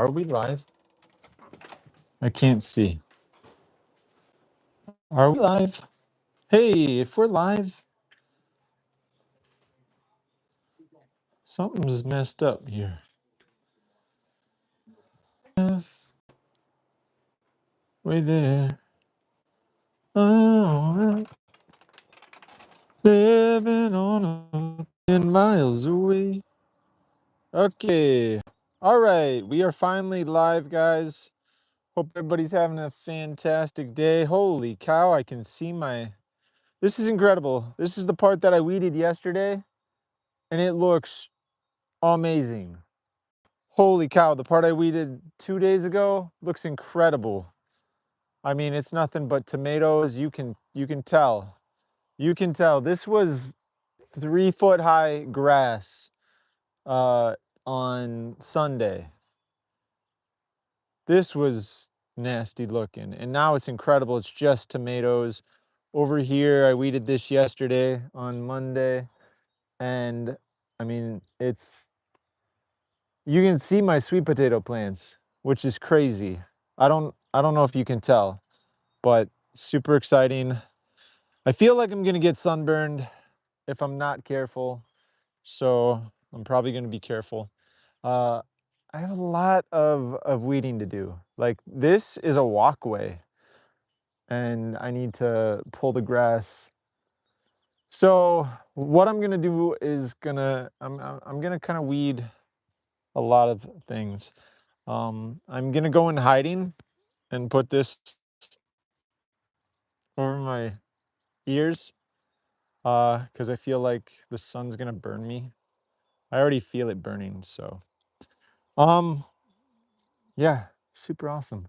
Are we live? I can't see. Are we live? Hey, if we're live, something's messed up here. Way there. Oh, living on a 10 miles away. Okay. All right. We are finally live, guys. Hope everybody's having a fantastic day. Holy cow, I can see my... This is incredible. This is the part that I weeded yesterday, and it looks amazing. Holy cow, the part I weeded 2 days ago looks incredible. I mean, it's nothing but tomatoes. You can tell. You can tell. This was 3-foot high grass on Sunday. This was nasty looking, and now it's incredible. It's just tomatoes. Over here, I weeded this yesterday on Monday, and I mean, you can see my sweet potato plants, which is crazy. I don't know if you can tell, but super exciting. I feel like I'm gonna get sunburned if I'm not careful, so I'm probably gonna be careful. I have a lot of weeding to do. Like, this is a walkway, and I need to pull the grass. So what I'm gonna do is I'm gonna kind of weed a lot of things. I'm gonna go in hiding and put this over my ears, because I feel like the sun's gonna burn me. I already feel it burning, so um yeah, super awesome.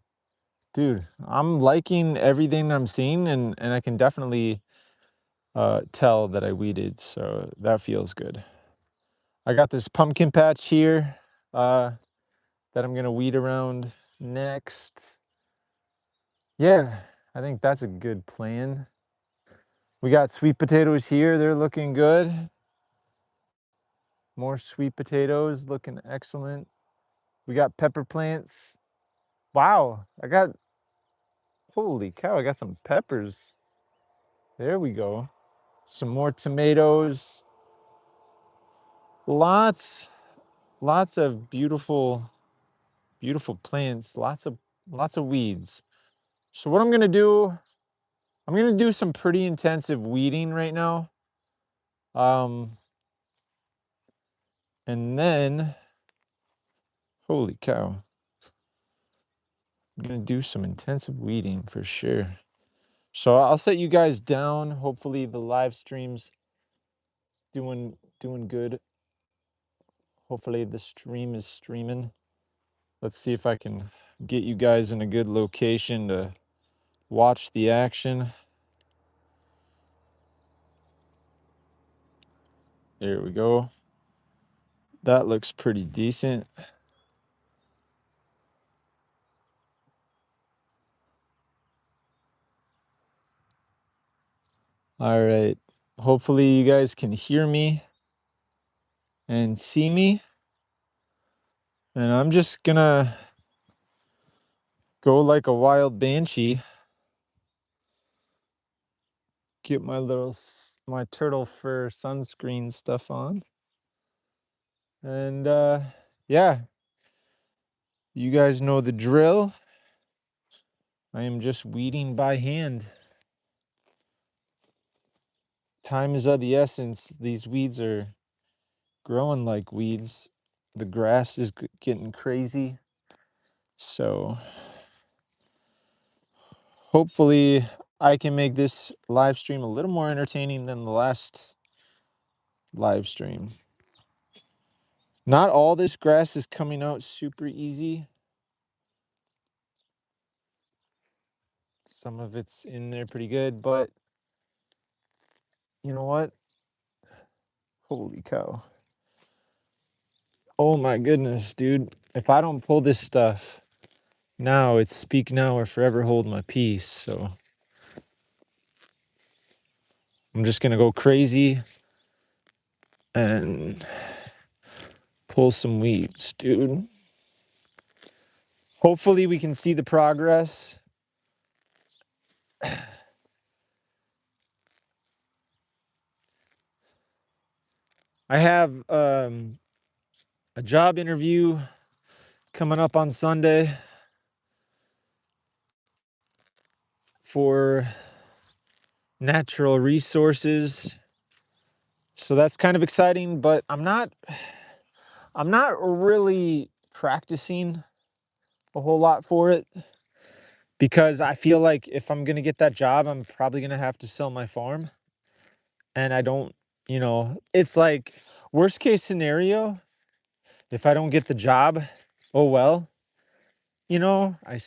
Dude, I'm liking everything I'm seeing, and I can definitely tell that I weeded, so that feels good. I got this pumpkin patch here that I'm gonna weed around next. Yeah, I think that's a good plan. We got sweet potatoes here, they're looking good. More sweet potatoes looking excellent. We got pepper plants. Wow, holy cow, I got some peppers. There we go. Some more tomatoes. Lots of beautiful plants, lots of weeds. So what I'm gonna do, I'm gonna do some pretty intensive weeding right now. And then, holy cow, I'm gonna do some intensive weeding for sure. So I'll set you guys down. Hopefully the live stream's doing good. Hopefully the stream is streaming. Let's see if I can get you guys in a good location to watch the action. There we go. That looks pretty decent. All right. Hopefully you guys can hear me and see me. And I'm just gonna go like a wild banshee. Get my turtle fur sunscreen stuff on. And yeah, you guys know the drill. I am just weeding by hand. Time is of the essence. These weeds are growing like weeds. The grass is getting crazy. So hopefully I can make this live stream a little more entertaining than the last live stream. Not all this grass is coming out super easy. Some of it's in there pretty good, but you know what? Holy cow. Oh my goodness, dude. If I don't pull this stuff now, it's speak now or forever hold my peace. So I'm just gonna go crazy and pull some weeds, dude. hopefully we can see the progress. I have a job interview coming up on Sunday for natural resources. So that's kind of exciting, but I'm not really practicing a whole lot for it because I feel like if I'm going to get that job, I'm probably going to have to sell my farm, and I don't, it's like worst case scenario, if I don't get the job, oh well, I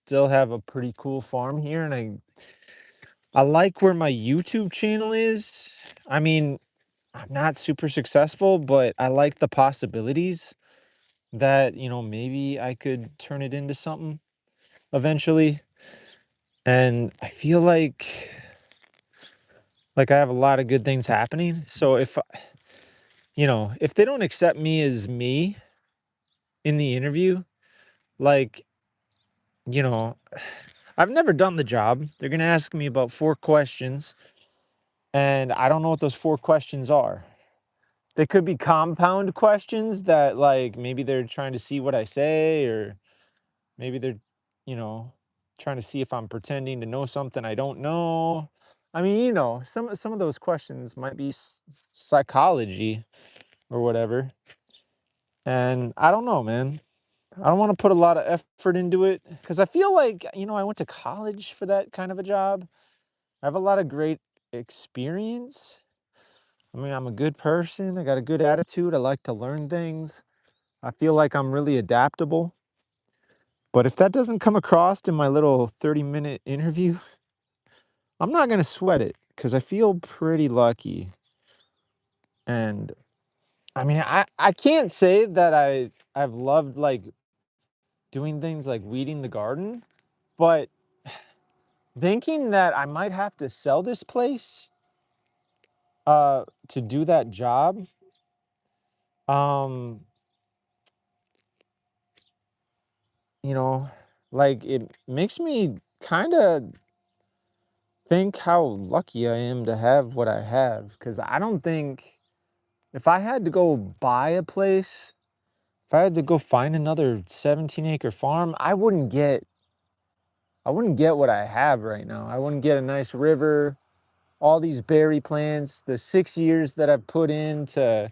still have a pretty cool farm here, and I like where my YouTube channel is. I mean, I'm not super successful, but I like the possibilities that, maybe I could turn it into something eventually. And I feel like I have a lot of good things happening. So if they don't accept me as me in the interview, like, you know, I've never done the job. They're going to ask me about 4 questions, and I don't know what those 4 questions are. They could be compound questions that, like, maybe they're trying to see what I say, or maybe they're, you know, trying to see if I'm pretending to know something I don't know. I mean, some of those questions might be psychology or whatever. And I don't know, man. I don't want to put a lot of effort into it because I feel like, I went to college for that kind of a job. I have a lot of great experience. I mean, I'm a good person. I got a good attitude. I like to learn things. I feel like I'm really adaptable. But if that doesn't come across in my little 30-minute interview, I'm not going to sweat it because I feel pretty lucky. And I mean, I can't say that I've loved like doing things like weeding the garden, but thinking that I might have to sell this place to do that job, um, you know, like it makes me kind of think how lucky I am to have what I have because I don't think if I had to go buy a place, if I had to go find another 17-acre farm, I wouldn't get what I have right now. I wouldn't get a nice river, all these berry plants, the 6 years that I've put into,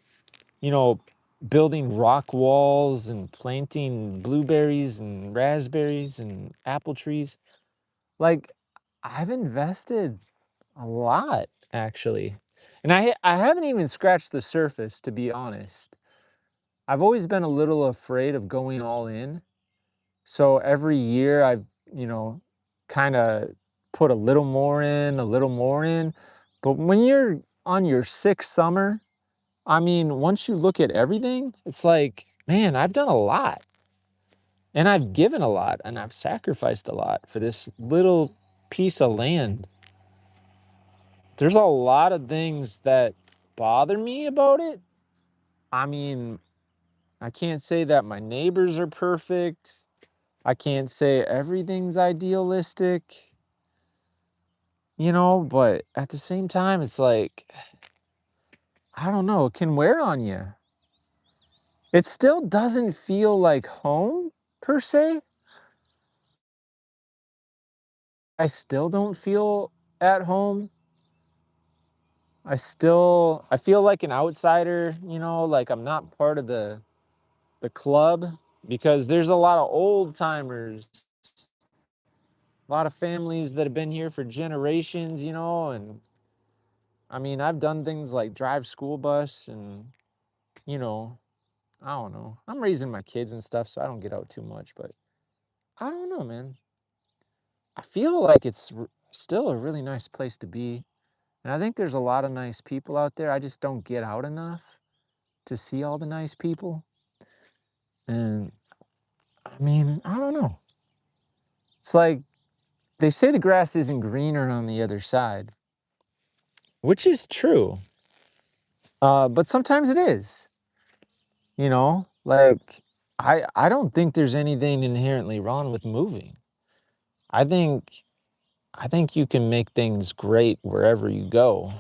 you know, building rock walls and planting blueberries and raspberries and apple trees. Like, I've invested a lot, actually. And I haven't even scratched the surface, to be honest. I've always been a little afraid of going all in. So every year I've, kind of put a little more in, a little more in. But when you're on your 6th summer, I mean, once you look at everything, it's like, man, I've done a lot and I've given a lot and I've sacrificed a lot for this little piece of land. There's a lot of things that bother me about it. I mean, I can't say that my neighbors are perfect. I can't say everything's idealistic, but at the same time, it's like, I don't know, it can wear on you. It still doesn't feel like home per se. I still don't feel at home. I feel like an outsider, like I'm not part of the club because there's a lot of old timers, a lot of families that have been here for generations, and I mean, I've done things like drive school bus and, you know, I don't know. I'm raising my kids and stuff, so I don't get out too much, but I don't know, man. I feel like it's still a really nice place to be. And I think there's a lot of nice people out there. I just don't get out enough to see all the nice people. And I mean, I don't know. It's like they say the grass isn't greener on the other side, which is true. But sometimes it is, like I don't think there's anything inherently wrong with moving. I think I think you can make things great wherever you go,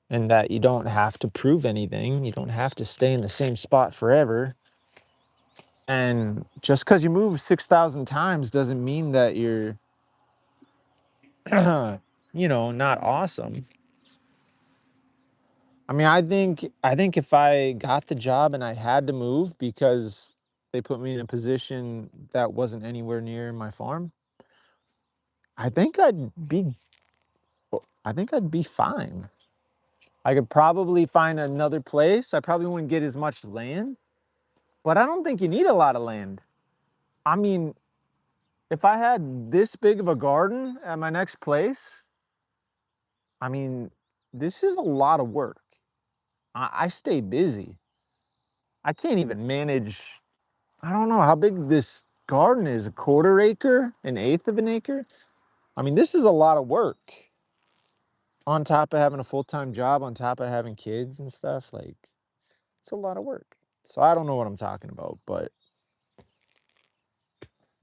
and that you don't have to prove anything. You don't have to stay in the same spot forever. And just because you move 6,000 times doesn't mean that you're, not awesome. I mean, I think if I got the job and I had to move because they put me in a position that wasn't anywhere near my farm, I think I'd be I think I'd be fine. I could probably find another place. I probably wouldn't get as much land, but I don't think you need a lot of land. I mean, if I had this big of a garden at my next place, I mean, this is a lot of work. I stay busy. I can't even manage, I don't know how big this garden is, a quarter acre, an eighth of an acre. I mean, this is a lot of work on top of having a full-time job, on top of having kids and stuff. Like, it's a lot of work. So I don't know what I'm talking about, but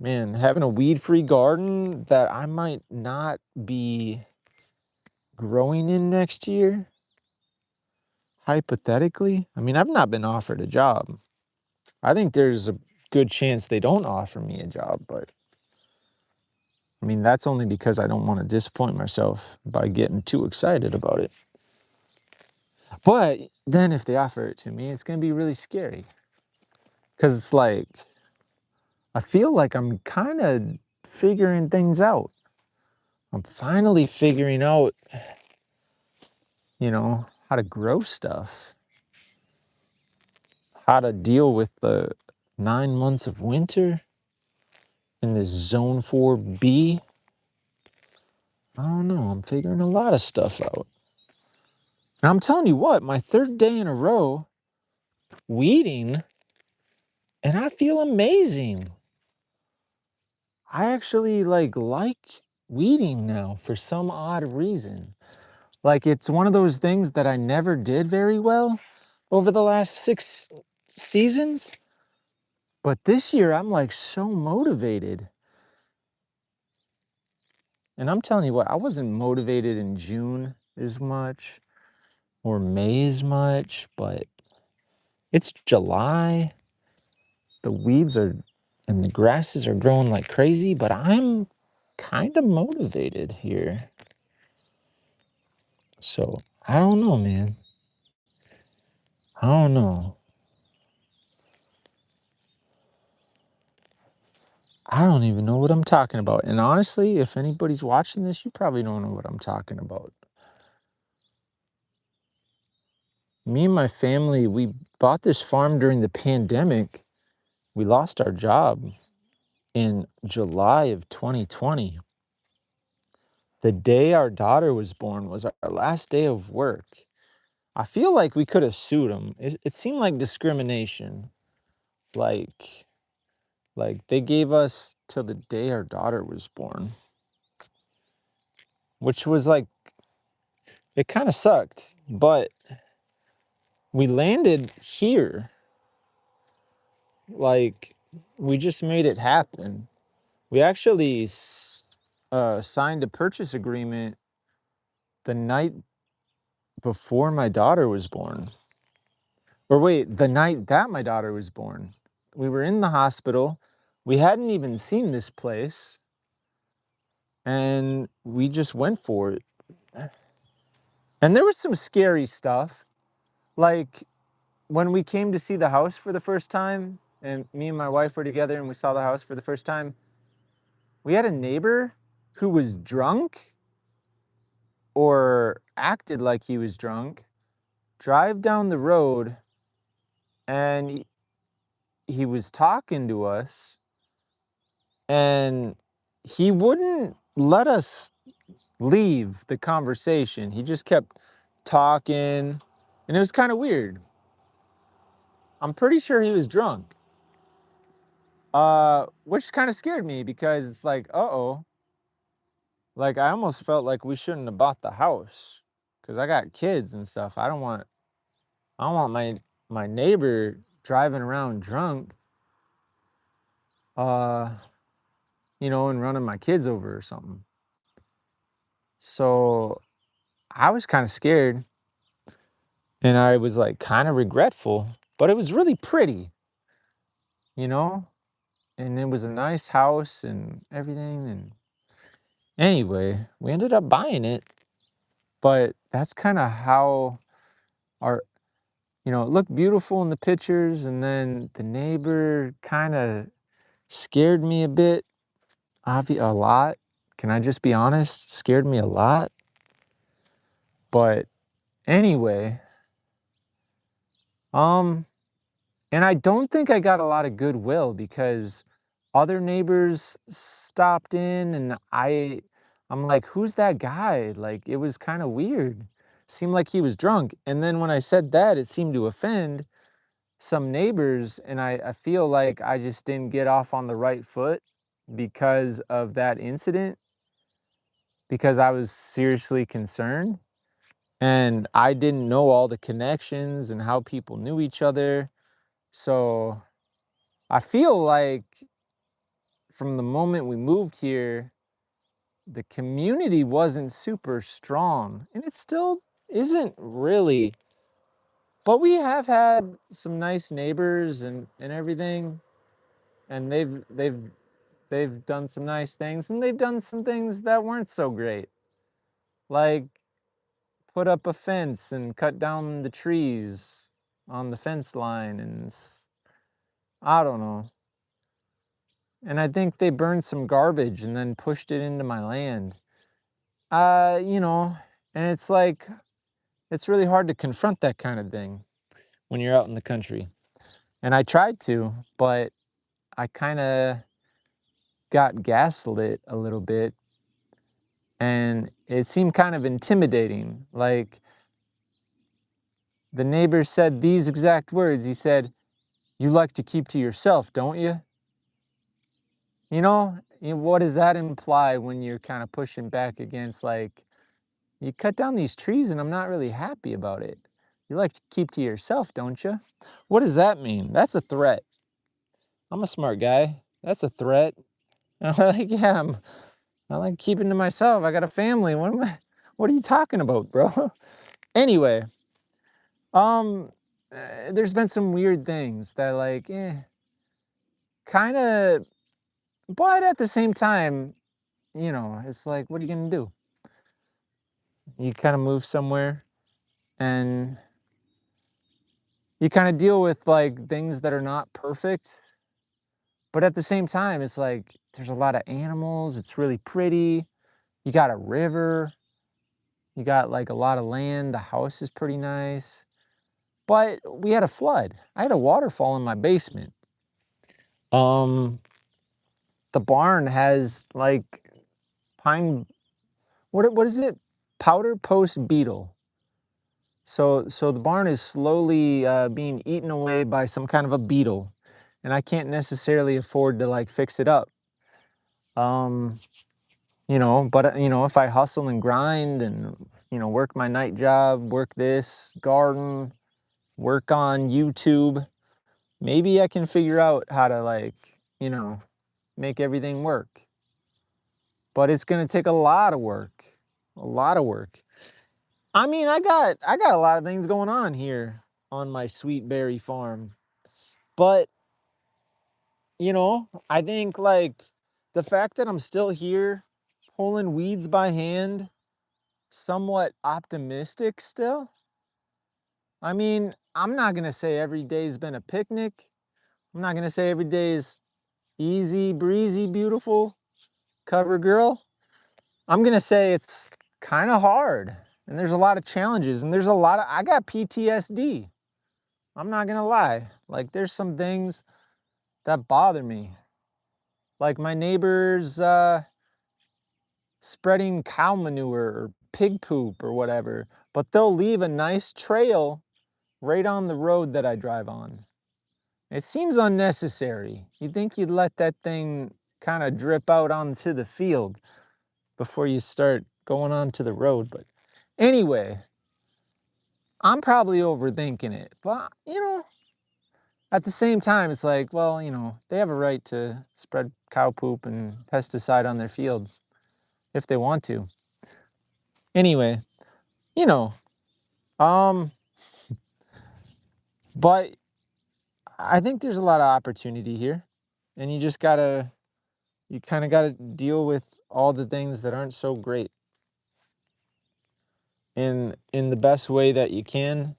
man, having a weed-free garden that I might not be growing in next year, hypothetically, I mean, I've not been offered a job. I think there's a good chance they don't offer me a job, but I mean, that's only because I don't want to disappoint myself by getting too excited about it. But then if they offer it to me, it's going to be really scary because it's like, I feel like I'm kind of figuring things out. I'm finally figuring out, how to grow stuff, how to deal with the 9 months of winter in this zone 4B. I don't know. I'm figuring a lot of stuff out. And I'm telling you what, my third day in a row weeding, and I feel amazing. I actually like weeding now for some odd reason. Like it's one of those things that I never did very well over the last 6 seasons. But this year I'm like so motivated. And I'm telling you what, I wasn't motivated in June as much or May as much, but it's July. The weeds are and the grasses are growing like crazy, but I'm kind of motivated here. So I don't know, man. I don't know. I don't even know what I'm talking about. And honestly, if anybody's watching this, you probably don't know what I'm talking about. Me and my family, we bought this farm during the pandemic. We lost our job in July of 2020. The day our daughter was born was our last day of work. I feel like we could have sued them. It seemed like discrimination. Like, like they gave us till the day our daughter was born, which was like, it kind of sucked. But we landed here. Like, we just made it happen. We actually signed a purchase agreement the night before my daughter was born. Or wait, the night that my daughter was born. We were in the hospital. We hadn't even seen this place, and we just went for it. And there was some scary stuff. Like when we came to see the house for the first time, and me and my wife were together and we saw the house for the first time, we had a neighbor who was drunk or acted like he was drunk drive down the road, and he was talking to us, and he wouldn't let us leave the conversation. He just kept talking, and it was kind of weird. I'm pretty sure he was drunk. Which kind of scared me because it's like, uh-oh. Like I almost felt like we shouldn't have bought the house because I got kids and stuff. I don't want my neighbor driving around drunk. uh, and running my kids over or something. So I was kind of scared and I was like kind of regretful, but it was really pretty, you know? And it was a nice house and everything. And anyway, we ended up buying it, but that's kind of how our, it looked beautiful in the pictures. And then the neighbor kind of scared me a bit, a lot. Can I just be honest? Scared me a lot. But anyway, um, and I don't think I got a lot of goodwill because other neighbors stopped in and I'm like, who's that guy? Like it was kind of weird. Seemed like he was drunk. And then when I said that, it seemed to offend some neighbors. And I feel like I just didn't get off on the right foot because of that incident, because I was seriously concerned. And I didn't know all the connections and how people knew each other. So I feel like from the moment we moved here, the community wasn't super strong, and it still isn't really. But we have had some nice neighbors and everything, and they've done some nice things, and they've done some things that weren't so great, like put up a fence and cut down the trees on the fence line, and I don't know. And I think they burned some garbage and then pushed it into my land. Uh, you know, and it's like, it's really hard to confront that kind of thing when you're out in the country. And I tried to, but I kind of got gaslit a little bit and it seemed kind of intimidating. Like the neighbor said these exact words. He said, "You like to keep to yourself, don't you?" What does that imply when you're kind of pushing back against, like, you cut down these trees and I'm not really happy about it. You like to keep to yourself, don't you? What does that mean? That's a threat. I'm a smart guy. That's a threat. And I'm like, yeah, I like keeping to myself. I got a family. What are you talking about, bro? Anyway, um, there's been some weird things that like, kind of, but at the same time, it's like, what are you gonna do? You kind of move somewhere and you kind of deal with like things that are not perfect. But at the same time, it's like there's a lot of animals. It's really pretty. You got a river. You got like a lot of land. The house is pretty nice. But we had a flood. I had a waterfall in my basement. Um, the barn has like pine. What is it? Powder post beetle. So the barn is slowly being eaten away by some kind of a beetle, and I can't necessarily afford to like fix it up. Um, but if I hustle and grind and work my night job, work this garden, work on YouTube, maybe I can figure out how to like, make everything work. But it's going to take a lot of work. A lot of work. I mean, I got a lot of things going on here on my sweet berry farm. But, I think like the fact that I'm still here pulling weeds by hand, somewhat optimistic still. I mean, I'm not going to say every day's been a picnic. I'm not going to say every day's easy, breezy, beautiful, cover girl. I'm going to say it's kind of hard and there's a lot of challenges and I got PTSD. I'm not going to lie. Like there's some things that bother me. Like my neighbors spreading cow manure or pig poop or whatever, but they'll leave a nice trail right on the road that I drive on. It seems unnecessary. You'd think you'd let that thing kind of drip out onto the field before you start going onto the road. But anyway, I'm probably overthinking it. But, at the same time, it's like, well, you know, they have a right to spread cow poop and pesticide on their field if they want to. Anyway, you know, um, but I think there's a lot of opportunity here, and you kind of gotta deal with all the things that aren't so great in the best way that you can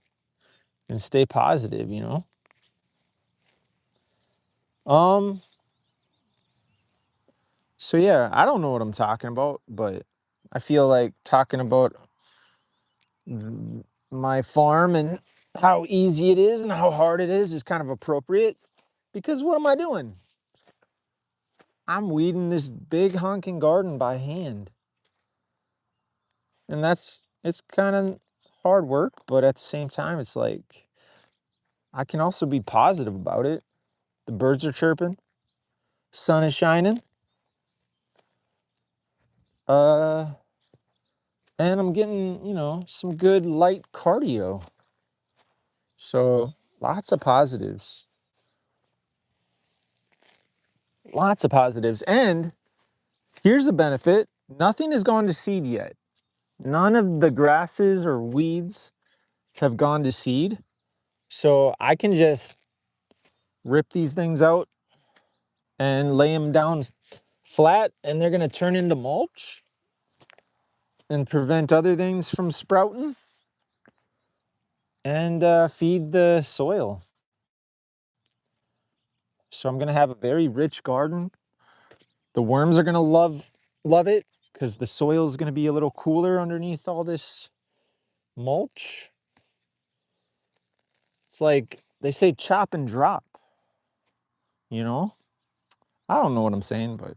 and stay positive, you know? Um, so yeah, I don't know what I'm talking about, but I feel like talking about my farm and how easy it is and how hard it is kind of appropriate because what am I doing? I'm weeding this big honking garden by hand. And it's kind of hard work, but at the same time, it's like I can also be positive about it. The birds are chirping, sun is shining, uh, and I'm getting, you know, some good light cardio. So lots of positives. Lots of positives. And here's a benefit. Nothing has gone to seed yet. None of the grasses or weeds have gone to seed. So I can just rip these things out and lay them down flat and they're going to turn into mulch and prevent other things from sprouting and feed the soil. So I'm going to have a very rich garden. The worms are going to love it because the soil is going to be a little cooler underneath all this mulch. It's like they say chop and drop, you know? I don't know what I'm saying, but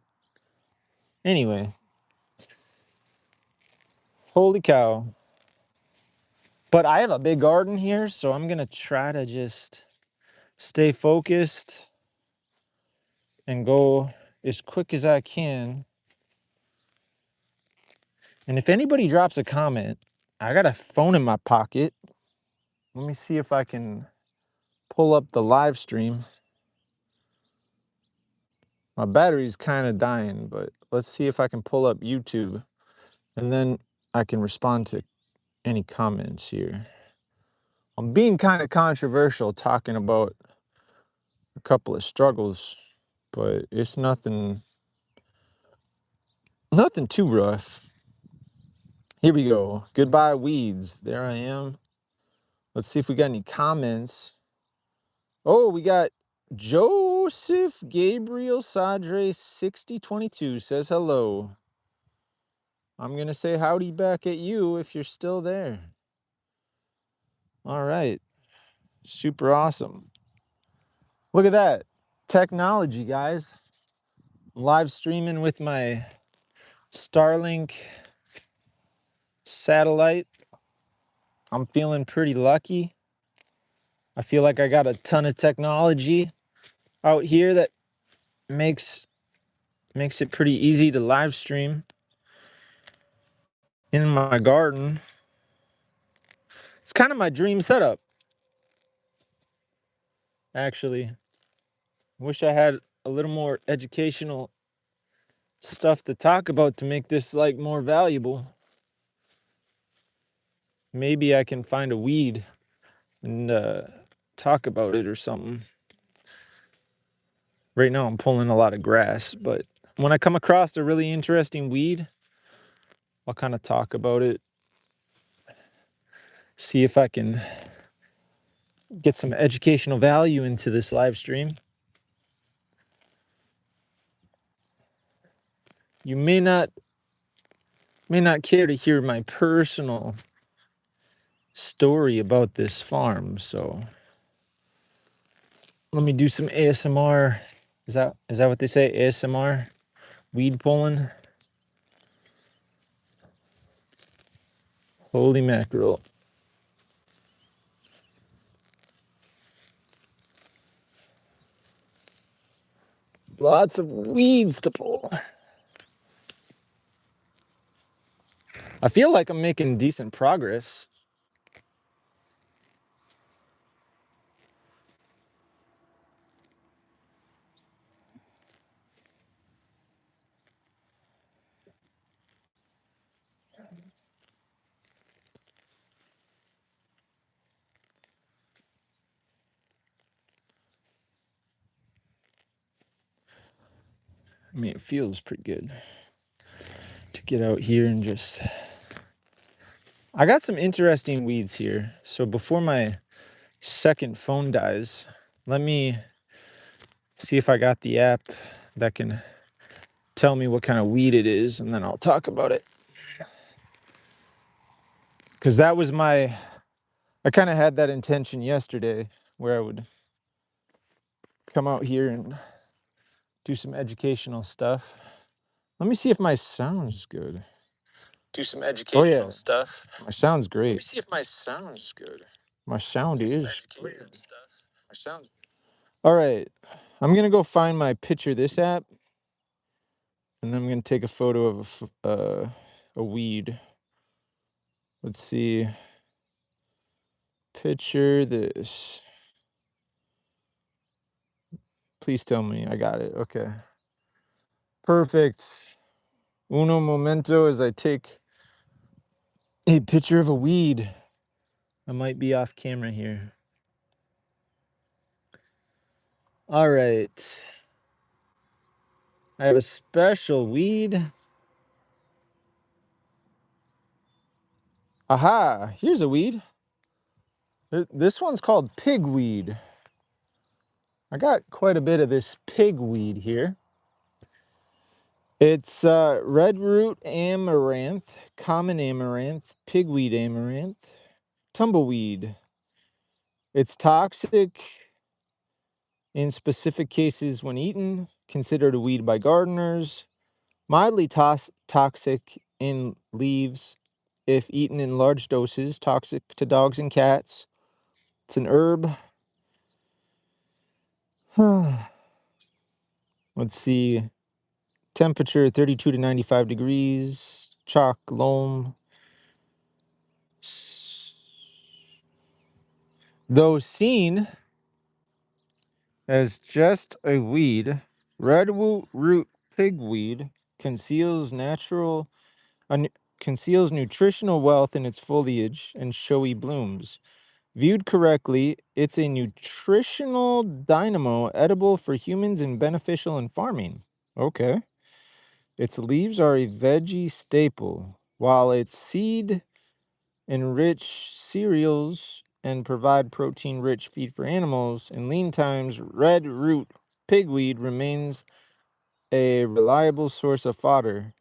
anyway, holy cow. But I have a big garden here, so I'm going to try to just stay focused and go as quick as I can. And if anybody drops a comment, I got a phone in my pocket. Let me see if I can pull up the live stream. My battery's kind of dying, but let's see if I can pull up YouTube and then I can respond to any comments here. I'm being kind of controversial talking about a couple of struggles, but it's nothing too rough. Here we go. Goodbye weeds. There I am. Let's see if we got any comments. Oh, we got Joseph Gabriel Sadre 6022 says hello. I'm going to say howdy back at you if you're still there. All right. Super awesome. Look at that. Technology, guys. Live streaming with my Starlink satellite. I'm feeling pretty lucky. I feel like I got a ton of technology out here that makes it pretty easy to live stream in my garden. It's kind of my dream setup, actually. Wish I had a little more educational stuff to talk about to make this like more valuable. Maybe I can find a weed and talk about it or something. Right now I'm pulling a lot of grass, but when I come across a really interesting weed, I'll kind of talk about it. See if I can get some educational value into this live stream. You may not care to hear my personal story about this farm, so let me do some ASMR. Is that what they say? ASMR? Weed pulling? Holy mackerel. Lots of weeds to pull. I feel like I'm making decent progress. I mean, it feels pretty good to get out here and just... I got some interesting weeds here. So before my second phone dies, let me see if I got the app that can tell me what kind of weed it is, and then I'll talk about it. Because that was I kind of had that intention yesterday where I would come out here and do some educational stuff. Let me see if my sound's good. Do some educational stuff. My sound's great. Let me see if my sound's good. My sound is Educational stuff. My sound. all right. I'm gonna go find my Picture This app, and then I'm gonna take a photo of a weed. Let's see. Picture This. Please tell me I got it. Okay. Perfect. Uno momento as I take a picture of a weed. I might be off camera here. All right. I have a special weed. Aha, here's a weed. This one's called pigweed. I got quite a bit of this pigweed here. It's red root amaranth, common amaranth, pigweed amaranth, tumbleweed. It's toxic in specific cases when eaten, considered a weed by gardeners, mildly toxic in leaves if eaten in large doses, toxic to dogs and cats. It's an herb. Let's see. Temperature 32 to 95 degrees. Chalk loam. Though seen as just a weed, redroot pigweed conceals conceals nutritional wealth in its foliage and showy blooms. Viewed correctly, it's a nutritional dynamo, edible for humans and beneficial in farming. Okay. Its leaves are a veggie staple, while its seed enrich cereals and provide protein-rich feed for animals. In lean times, red root pigweed remains a reliable source of fodder.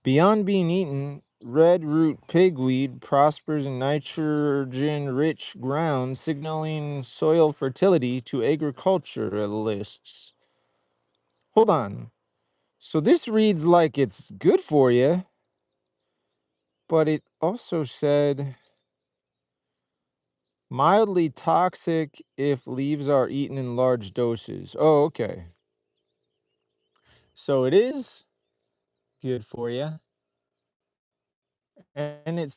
Beyond being eaten, red root pigweed prospers in nitrogen-rich ground, signaling soil fertility to agriculturalists. Hold on. So this reads like it's good for you, but it also said mildly toxic if leaves are eaten in large doses. Oh, okay. So it is good for you. And it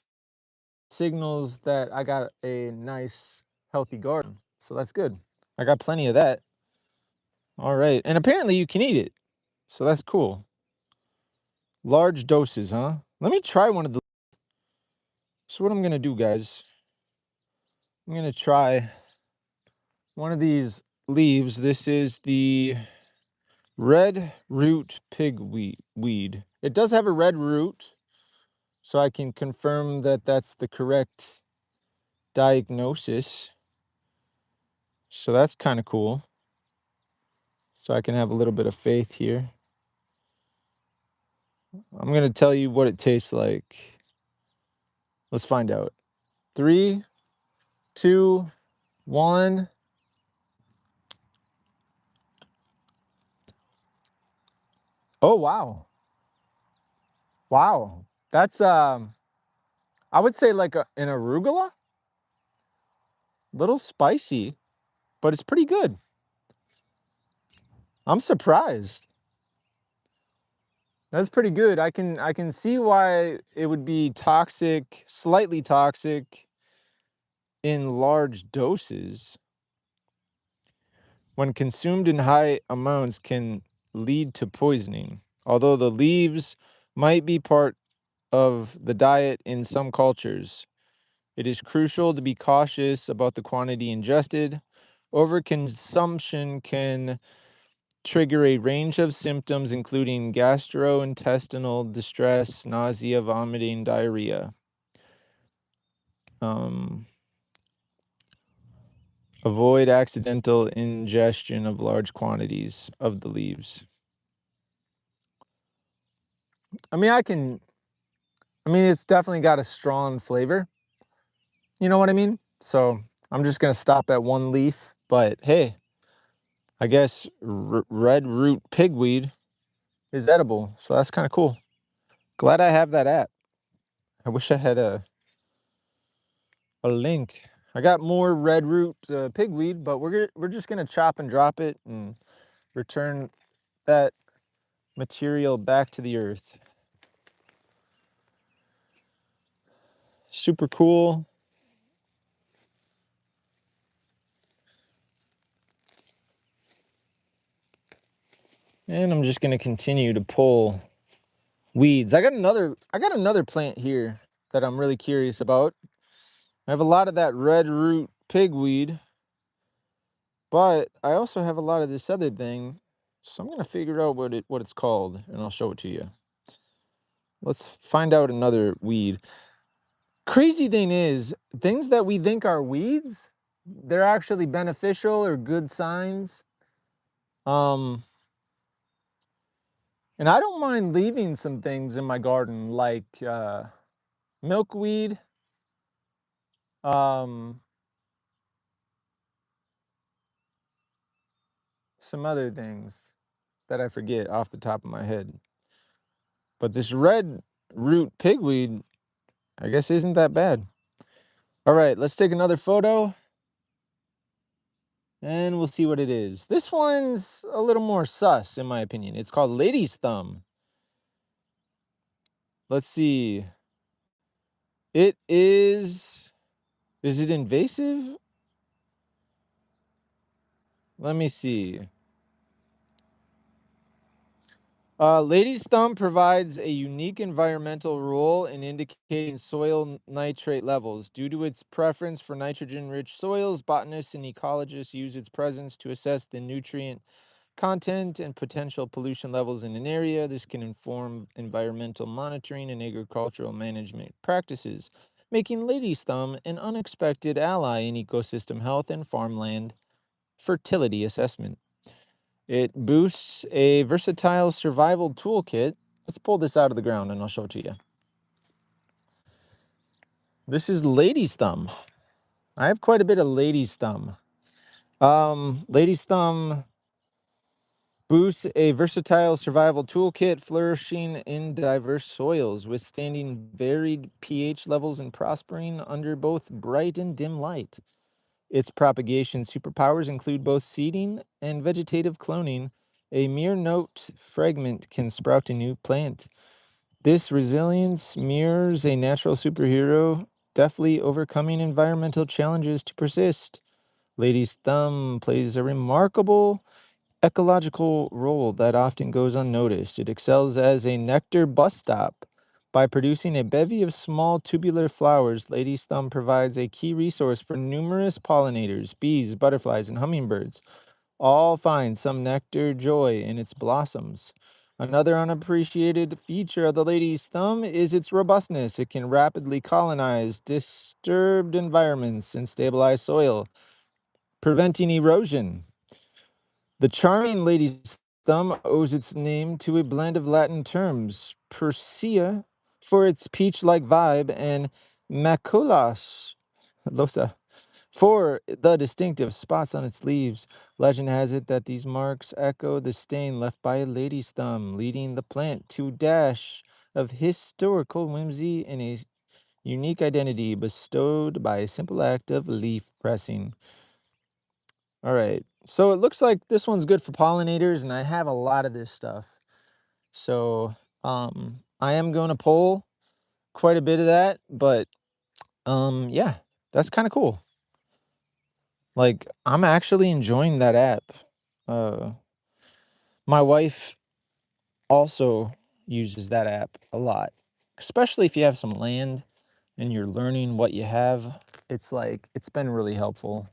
signals that I got a nice, healthy garden. So that's good. I got plenty of that. All right. And apparently you can eat it. So that's cool. Large doses, huh? Let me try one of the... So what I'm going to do, guys, I'm going to try one of these leaves. This is the red root pigweed. It does have a red root, so I can confirm that that's the correct diagnosis. So that's kind of cool. So I can have a little bit of faith here. I'm going to tell you what it tastes like. Let's find out. 3, 2, 1. Oh, wow. Wow. That's, I would say like an arugula. Little spicy, but it's pretty good. I'm surprised. That's pretty good. I can see why it would be toxic, slightly toxic in large doses. When consumed in high amounts can lead to poisoning. Although the leaves might be part of the diet in some cultures, it is crucial to be cautious about the quantity ingested. Overconsumption can trigger a range of symptoms, including gastrointestinal distress, nausea, vomiting, diarrhea. Avoid accidental ingestion of large quantities of the leaves. I mean, it's definitely got a strong flavor. You know what I mean? So I'm just gonna stop at one leaf, but hey, I guess red root pigweed is edible, so that's kind of cool. Glad I have that app. I wish I had a link. I got more red root pigweed, but we're just gonna chop and drop it and return that material back to the earth. Super cool. And I'm just gonna continue to pull weeds. I got another plant here that I'm really curious about. I have a lot of that red root pigweed, but I also have a lot of this other thing. So I'm gonna figure out what it's called, and I'll show it to you. Let's find out another weed. Crazy thing is, things that we think are weeds, they're actually beneficial or good signs. And I don't mind leaving some things in my garden, like milkweed, some other things that I forget off the top of my head. But this red root pigweed, I guess, isn't that bad. All right, let's take another photo and we'll see what it is. This one's a little more sus, in my opinion. It's called lady's thumb. Let's see. It is it invasive? Let me see. Lady's thumb provides a unique environmental role in indicating soil nitrate levels. Due to its preference for nitrogen-rich soils, botanists and ecologists use its presence to assess the nutrient content and potential pollution levels in an area. This can inform environmental monitoring and agricultural management practices, making lady's thumb an unexpected ally in ecosystem health and farmland fertility assessment. It boosts a versatile survival toolkit. Let's pull this out of the ground and I'll show it to you. This is lady's thumb. I have quite a bit of lady's thumb. Lady's thumb boosts a versatile survival toolkit, flourishing in diverse soils, withstanding varied pH levels and prospering under both bright and dim light. Its propagation superpowers include both seeding and vegetative cloning. A mere note fragment can sprout a new plant. This resilience mirrors a natural superhero, deftly overcoming environmental challenges to persist. Lady's thumb plays a remarkable ecological role that often goes unnoticed. It excels as a nectar bus stop. By producing a bevy of small tubular flowers, lady's thumb provides a key resource for numerous pollinators, bees, butterflies, and hummingbirds. All find some nectar joy in its blossoms. Another unappreciated feature of the lady's thumb is its robustness. It can rapidly colonize disturbed environments and stabilize soil, preventing erosion. The charming lady's thumb owes its name to a blend of Latin terms, Persea for its peach-like vibe and Maculas losa for the distinctive spots on its leaves. Legend has it that these marks echo the stain left by a lady's thumb, leading the plant to a dash of historical whimsy and a unique identity bestowed by a simple act of leaf pressing. All right. So it looks like this one's good for pollinators, and I have a lot of this stuff. So I am going to pull quite a bit of that, but yeah, that's kind of cool. Like I'm actually enjoying that app. Uh my wife also uses that app a lot, especially if you have some land and you're learning what you have. It's like it's been really helpful.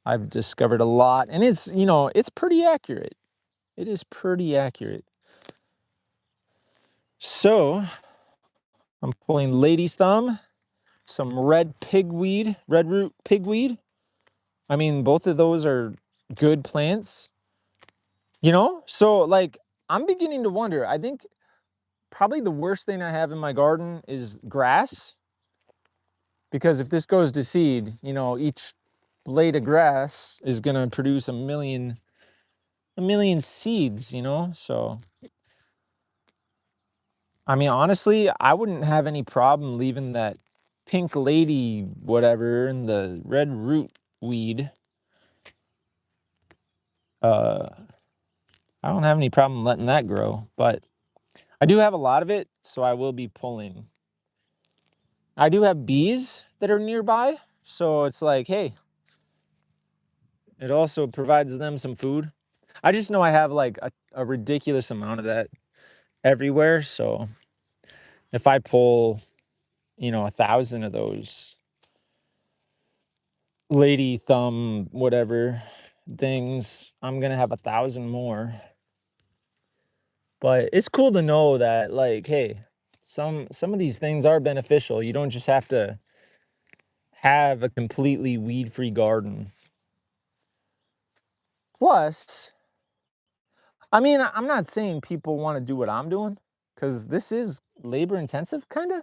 I've discovered a lot, and it's pretty accurate. It is pretty accurate. So I'm pulling lady's thumb, some red root pigweed. I mean, both of those are good plants, you know? So like, I'm beginning to wonder, I think probably the worst thing I have in my garden is grass. Because if this goes to seed, you know, each blade of grass is gonna produce a million seeds, you know? So, I mean, honestly, I wouldn't have any problem leaving that pink lady whatever and the red root weed. I don't have any problem letting that grow, but I do have a lot of it, so I will be pulling. I do have bees that are nearby, so it's like, hey, it also provides them some food. I just know I have like a ridiculous amount of that everywhere, so if I pull, you know, 1,000 of those lady thumb whatever things, I'm gonna have 1,000 more. But it's cool to know that, like, hey, some of these things are beneficial. You don't just have to have a completely weed-free garden. Plus, I mean, I'm not saying people want to do what I'm doing, because this is labor intensive, kind of,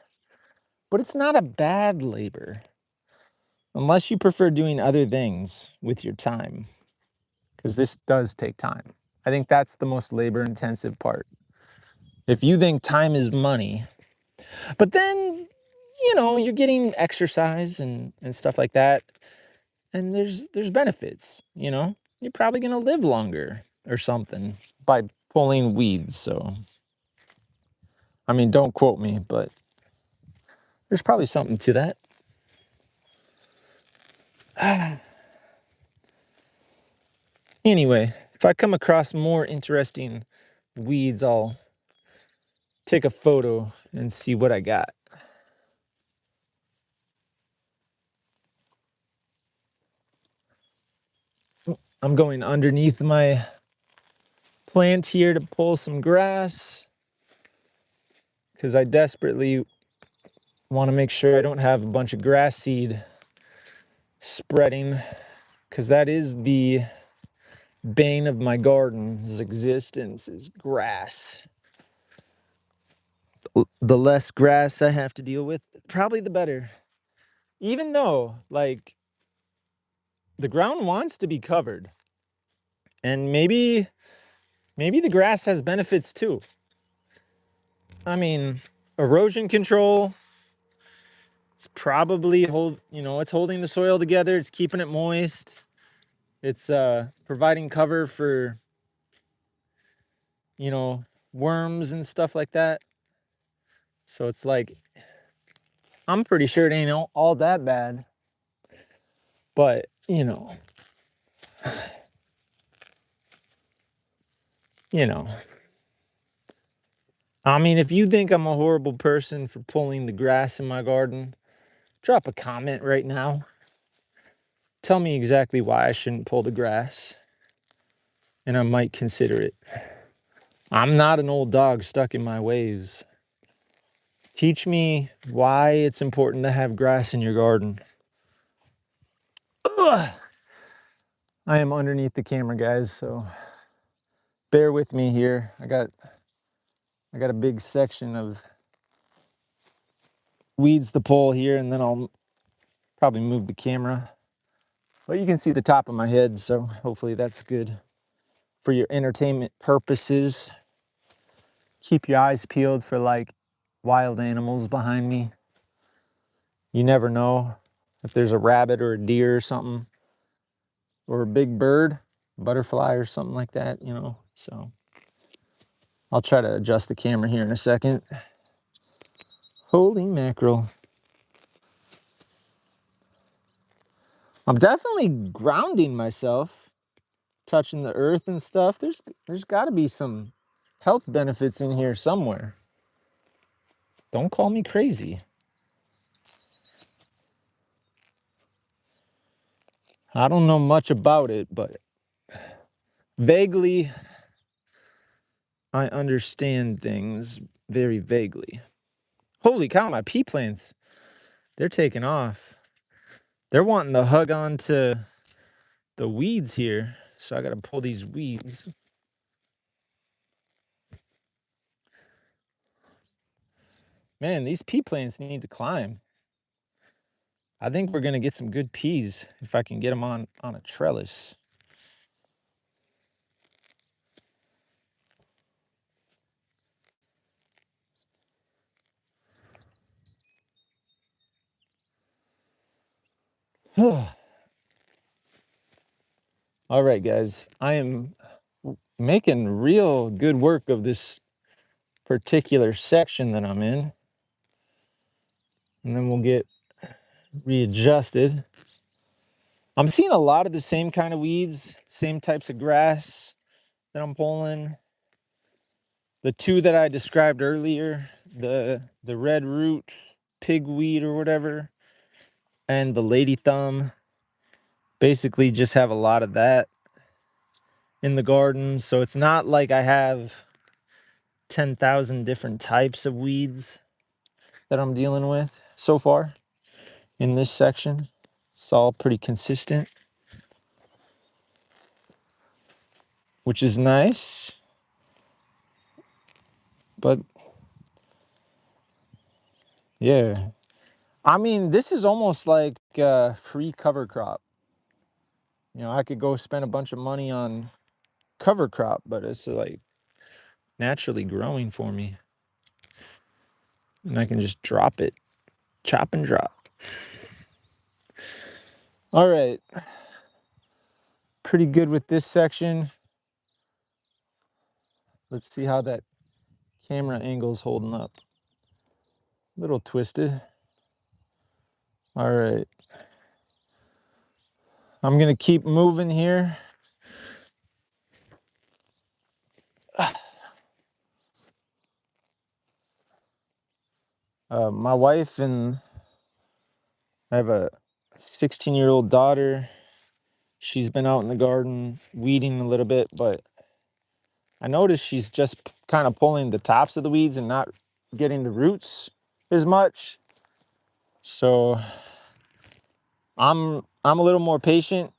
but it's not a bad labor unless you prefer doing other things with your time, because this does take time. I think that's the most labor intensive part. If you think time is money, but then, you know, you're getting exercise and stuff like that, and there's benefits, you know. You're probably going to live longer or something by pulling weeds, so I mean, don't quote me, but there's probably something to that. Anyway, if I come across more interesting weeds, I'll take a photo and see what I got. I'm going underneath my plant here to pull some grass because I desperately want to make sure I don't have a bunch of grass seed spreading, because that is the bane of my garden's existence, is grass. The less grass I have to deal with, probably the better. Even though, like, the ground wants to be covered, and maybe the grass has benefits too. I mean, erosion control, it's probably it's holding the soil together, it's keeping it moist, it's providing cover for, you know, worms and stuff like that. So it's like, I'm pretty sure it ain't all that bad. But, you know, you know. I mean, if you think I'm a horrible person for pulling the grass in my garden, drop a comment right now. Tell me exactly why I shouldn't pull the grass, and I might consider it. I'm not an old dog stuck in my ways. Teach me why it's important to have grass in your garden. Ugh. I am underneath the camera, guys, so bear with me here. I got a big section of weeds to pull here, and then I'll probably move the camera. But you can see the top of my head, so hopefully that's good for your entertainment purposes. Keep your eyes peeled for like wild animals behind me. You never know if there's a rabbit or a deer or something, or a big bird, butterfly or something like that, you know. So I'll try to adjust the camera here in a second. Holy mackerel. I'm definitely grounding myself, touching the earth and stuff. There's got to be some health benefits in here somewhere. Don't call me crazy. I don't know much about it, but vaguely I understand things very vaguely. Holy cow, my pea plants, they're taking off. They're wanting to hug on to the weeds here, so I gotta pull these weeds. Man, these pea plants need to climb. I think we're gonna get some good peas if I can get them on a trellis. All right, guys, I am making real good work of this particular section that I'm in, and then we'll get readjusted. I'm seeing a lot of the same kind of weeds, same types of grass that I'm pulling. The two that I described earlier, the red root pigweed or whatever, and the lady thumb, basically just have a lot of that in the garden. So it's not like I have 10,000 different types of weeds that I'm dealing with so far in this section. It's all pretty consistent, which is nice. But yeah, I mean, this is almost like a free cover crop. You know, I could go spend a bunch of money on cover crop, but it's like naturally growing for me. And I can just drop it, chop and drop. All right. Pretty good with this section. Let's see how that camera angle's holding up. A little twisted. All right. I'm gonna keep moving here. My wife and I have a 16-year-old daughter. She's been out in the garden weeding a little bit, but I noticed she's just kind of pulling the tops of the weeds and not getting the roots as much. So I'm a little more patient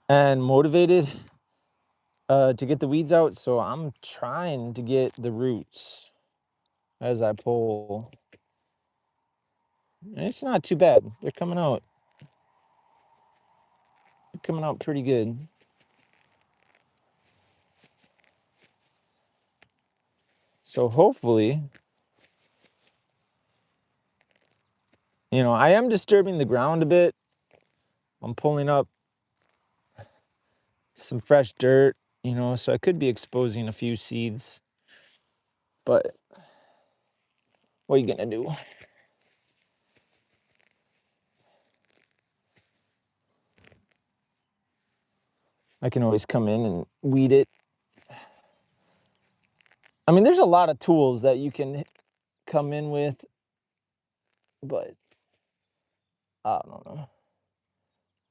and motivated to get the weeds out. So I'm trying to get the roots as I pull. And it's not too bad. They're coming out. They're coming out pretty good. So hopefully, you know, I am disturbing the ground a bit. I'm pulling up some fresh dirt, you know, so I could be exposing a few seeds. But what are you gonna do? I can always come in and weed it. I mean, there's a lot of tools that you can come in with, but I don't know.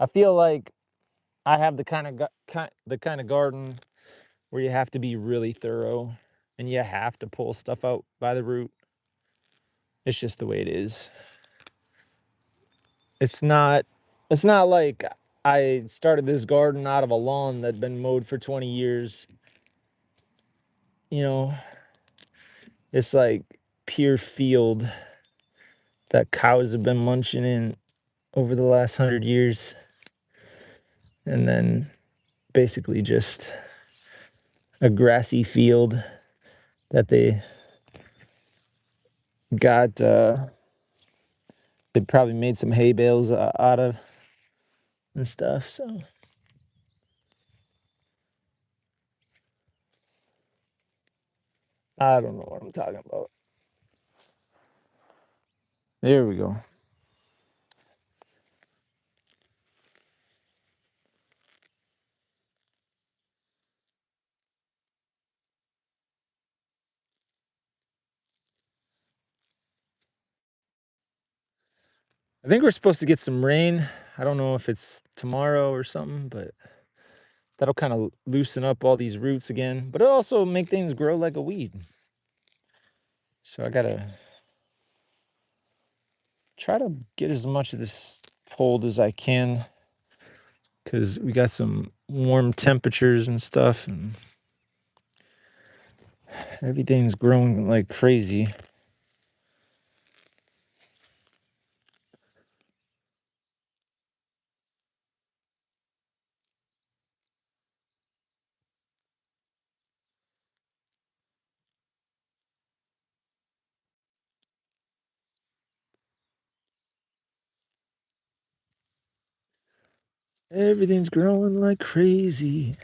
I feel like I have the kind of garden where you have to be really thorough and you have to pull stuff out by the root. It's just the way it is. It's not like I started this garden out of a lawn that'd been mowed for 20 years. You know, it's like pure field that cows have been munching in over the last 100 years. And then basically just a grassy field that they got, they probably made some hay bales out of and stuff. So I don't know what I'm talking about. There we go. I think we're supposed to get some rain. I don't know if it's tomorrow or something, but That'll kind of loosen up all these roots again, but it'll also make things grow like a weed. So I gotta try to get as much of this pulled as I can, because we got some warm temperatures and stuff, and everything's growing like crazy. Everything's growing like crazy.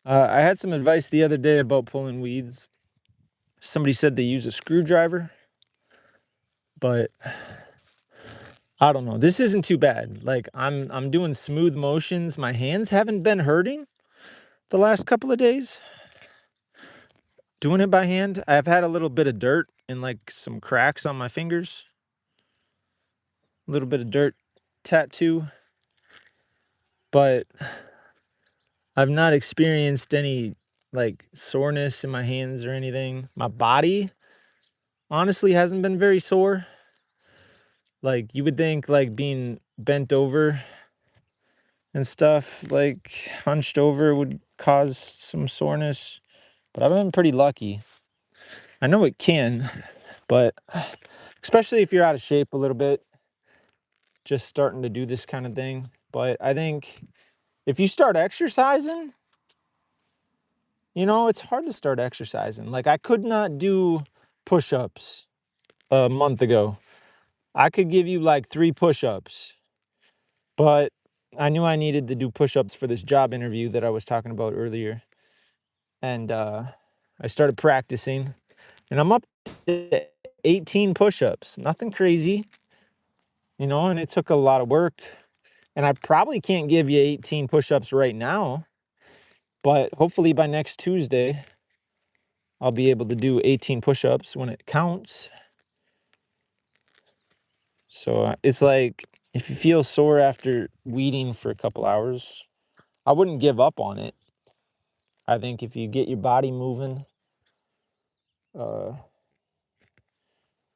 I had some advice the other day about pulling weeds. Somebody said they use a screwdriver, but I don't know. This isn't too bad. Like I'm doing smooth motions. My hands haven't been hurting the last couple of days. Doing it by hand. I've had a little bit of dirt and like some cracks on my fingers. A little bit of dirt tattoo, but I've not experienced any like soreness in my hands or anything. My body honestly hasn't been very sore. Like you would think like being bent over and stuff, like hunched over, would cause some soreness, but I've been pretty lucky. I know it can, but especially if you're out of shape a little bit, just starting to do this kind of thing. But I think if you start exercising, it's hard to start exercising. Like I could not do push-ups a month ago. I could give you like 3 push-ups, but I knew I needed to do push-ups for this job interview that I was talking about earlier. And I started practicing, and I'm up to 18 push-ups. Nothing crazy, and it took a lot of work. And I probably can't give you 18 push-ups right now, but hopefully by next Tuesday, I'll be able to do 18 push-ups when it counts. So it's like, if you feel sore after weeding for a couple hours, I wouldn't give up on it. I think if you get your body moving, uh,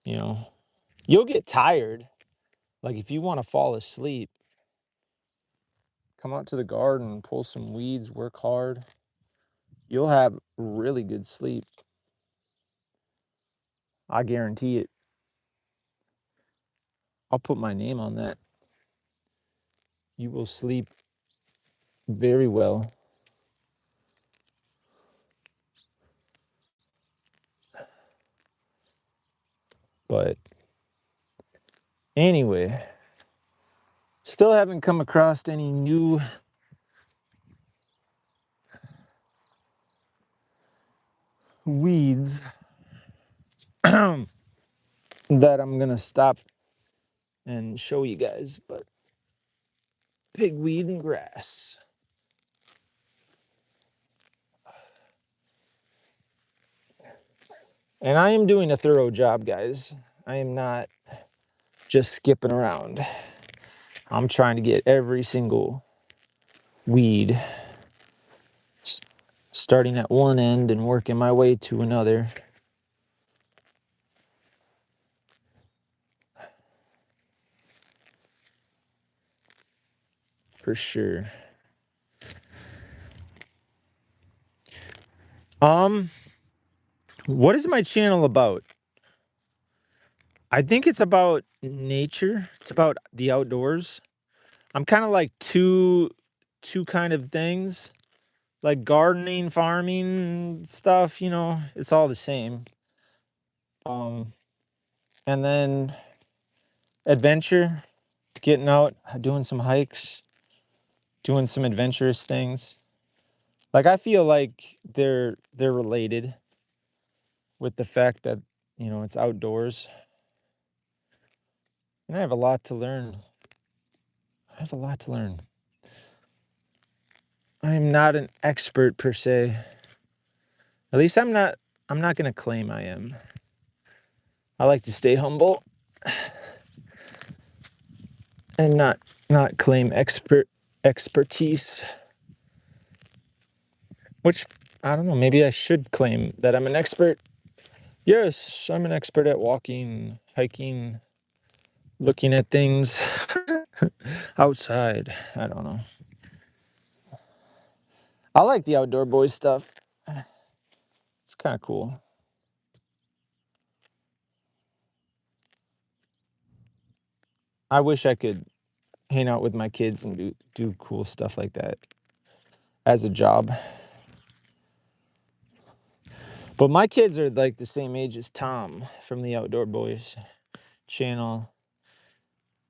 you'll get tired. Like if you want to fall asleep, come out to the garden, pull some weeds, work hard. You'll have really good sleep. I guarantee it. I'll put my name on that. You will sleep very well. But anyway, still haven't come across any new weeds that I'm gonna stop and show you guys, but pigweed and grass. And I am doing a thorough job, guys. I am not just skipping around. I'm trying to get every single weed, starting at one end and working my way to another. For sure. What is my channel about? I think it's about nature. It's about the outdoors. I'm kind of like two kind of things, like gardening, farming stuff, it's all the same. Um, and then adventure, getting out, doing some hikes, doing some adventurous things. Like I feel like they're related with the fact that, it's outdoors. And I have a lot to learn. I have a lot to learn. I am not an expert per se. At least I'm not gonna claim I am. I like to stay humble and not claim expertise. Which I don't know, maybe I should claim that I'm an expert. Yes, I'm an expert at walking, hiking, looking at things outside. I don't know. I like the outdoor boys stuff. It's kind of cool. I wish I could hang out with my kids and do cool stuff like that as a job. But my kids are like the same age as Tom from the Outdoor Boys channel,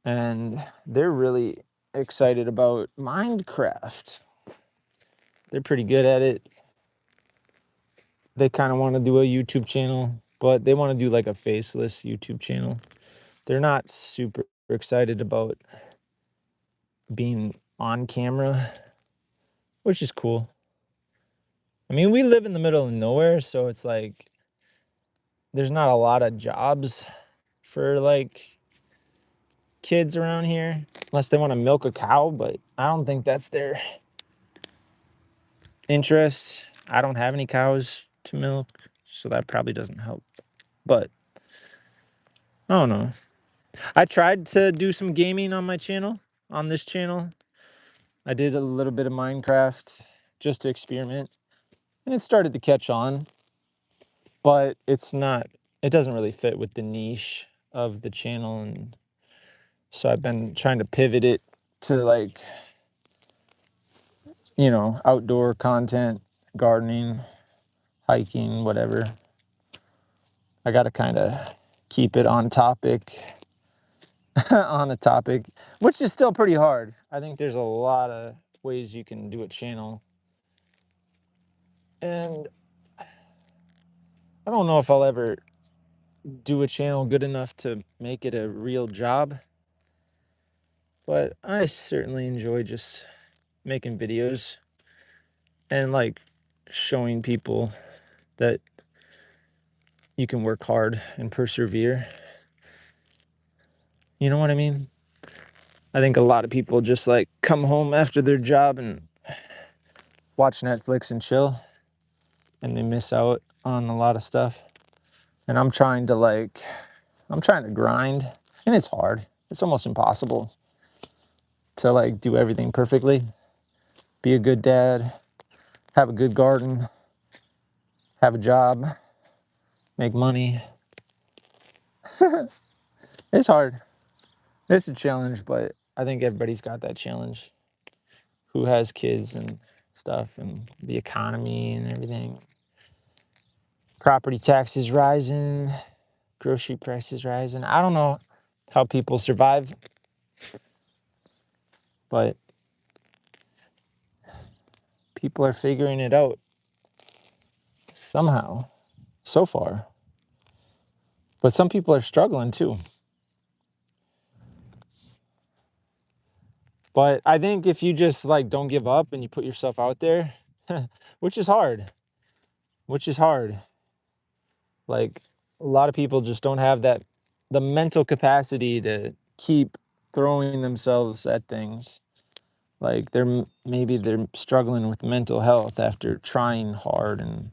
and they're really excited about Minecraft. They're pretty good at it. They kind of want to do a YouTube channel, but they want to do like a faceless YouTube channel. They're not super excited about being on camera, which is cool. I mean, we live in the middle of nowhere, so it's like there's not a lot of jobs for like kids around here unless they want to milk a cow, but I don't think that's their interest. I don't have any cows to milk, so that probably doesn't help. But I don't know. I tried to do some gaming on my channel, on this channel. I did a little bit of Minecraft just to experiment, and it started to catch on, but it doesn't really fit with the niche of the channel. And so I've been trying to pivot it to like, outdoor content, gardening, hiking, whatever. I got to kind of keep it on topic, on a topic, which is still pretty hard. I think there's a lot of ways you can do a channel. And I don't know if I'll ever do a channel good enough to make it a real job, but I certainly enjoy just making videos and like showing people that you can work hard and persevere. You know what I mean? I think a lot of people just like come home after their job and watch Netflix and chill, and they miss out on a lot of stuff. And I'm trying to grind, and it's hard. It's almost impossible to like do everything perfectly. Be a good dad, have a good garden, have a job, make money. It's hard. It's a challenge, but I think everybody's got that challenge who has kids and stuff, and the economy and everything. Property taxes rising, grocery prices rising. I don't know how people survive, but people are figuring it out somehow so far. But some people are struggling too. But I think if you just like don't give up and you put yourself out there, which is hard, which is hard. Like a lot of people just don't have the mental capacity to keep throwing themselves at things. Like maybe they're struggling with mental health after trying hard and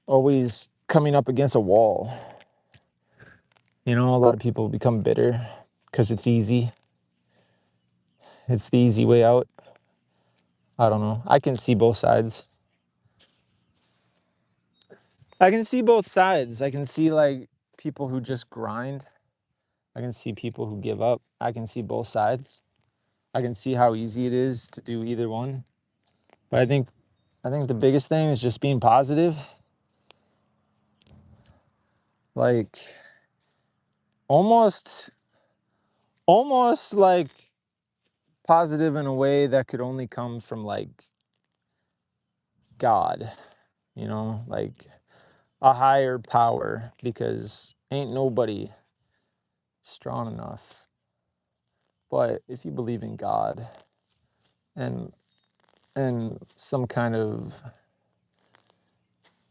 always coming up against a wall. A lot of people become bitter because it's easy. It's the easy way out. I don't know. I can see both sides. I can see both sides. I can see like people who just grind. I can see people who give up. I can see both sides. I can see how easy it is to do either one. But I think the biggest thing is just being positive. Like almost like positive in a way that could only come from like God, like a higher power, because ain't nobody strong enough. But if you believe in God and some kind of,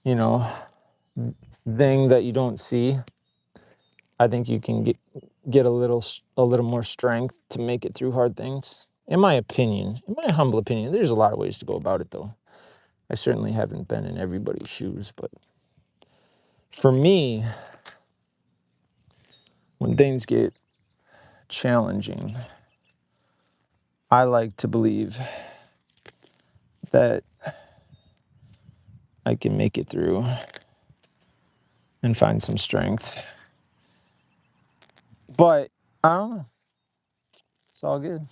you know, thing that you don't see, I think you can get a little more strength to make it through hard things. In my opinion, in my humble opinion, there's a lot of ways to go about it though. I certainly haven't been in everybody's shoes, but for me, when things get challenging, I like to believe that I can make it through and find some strength. But I don't know. It's all good.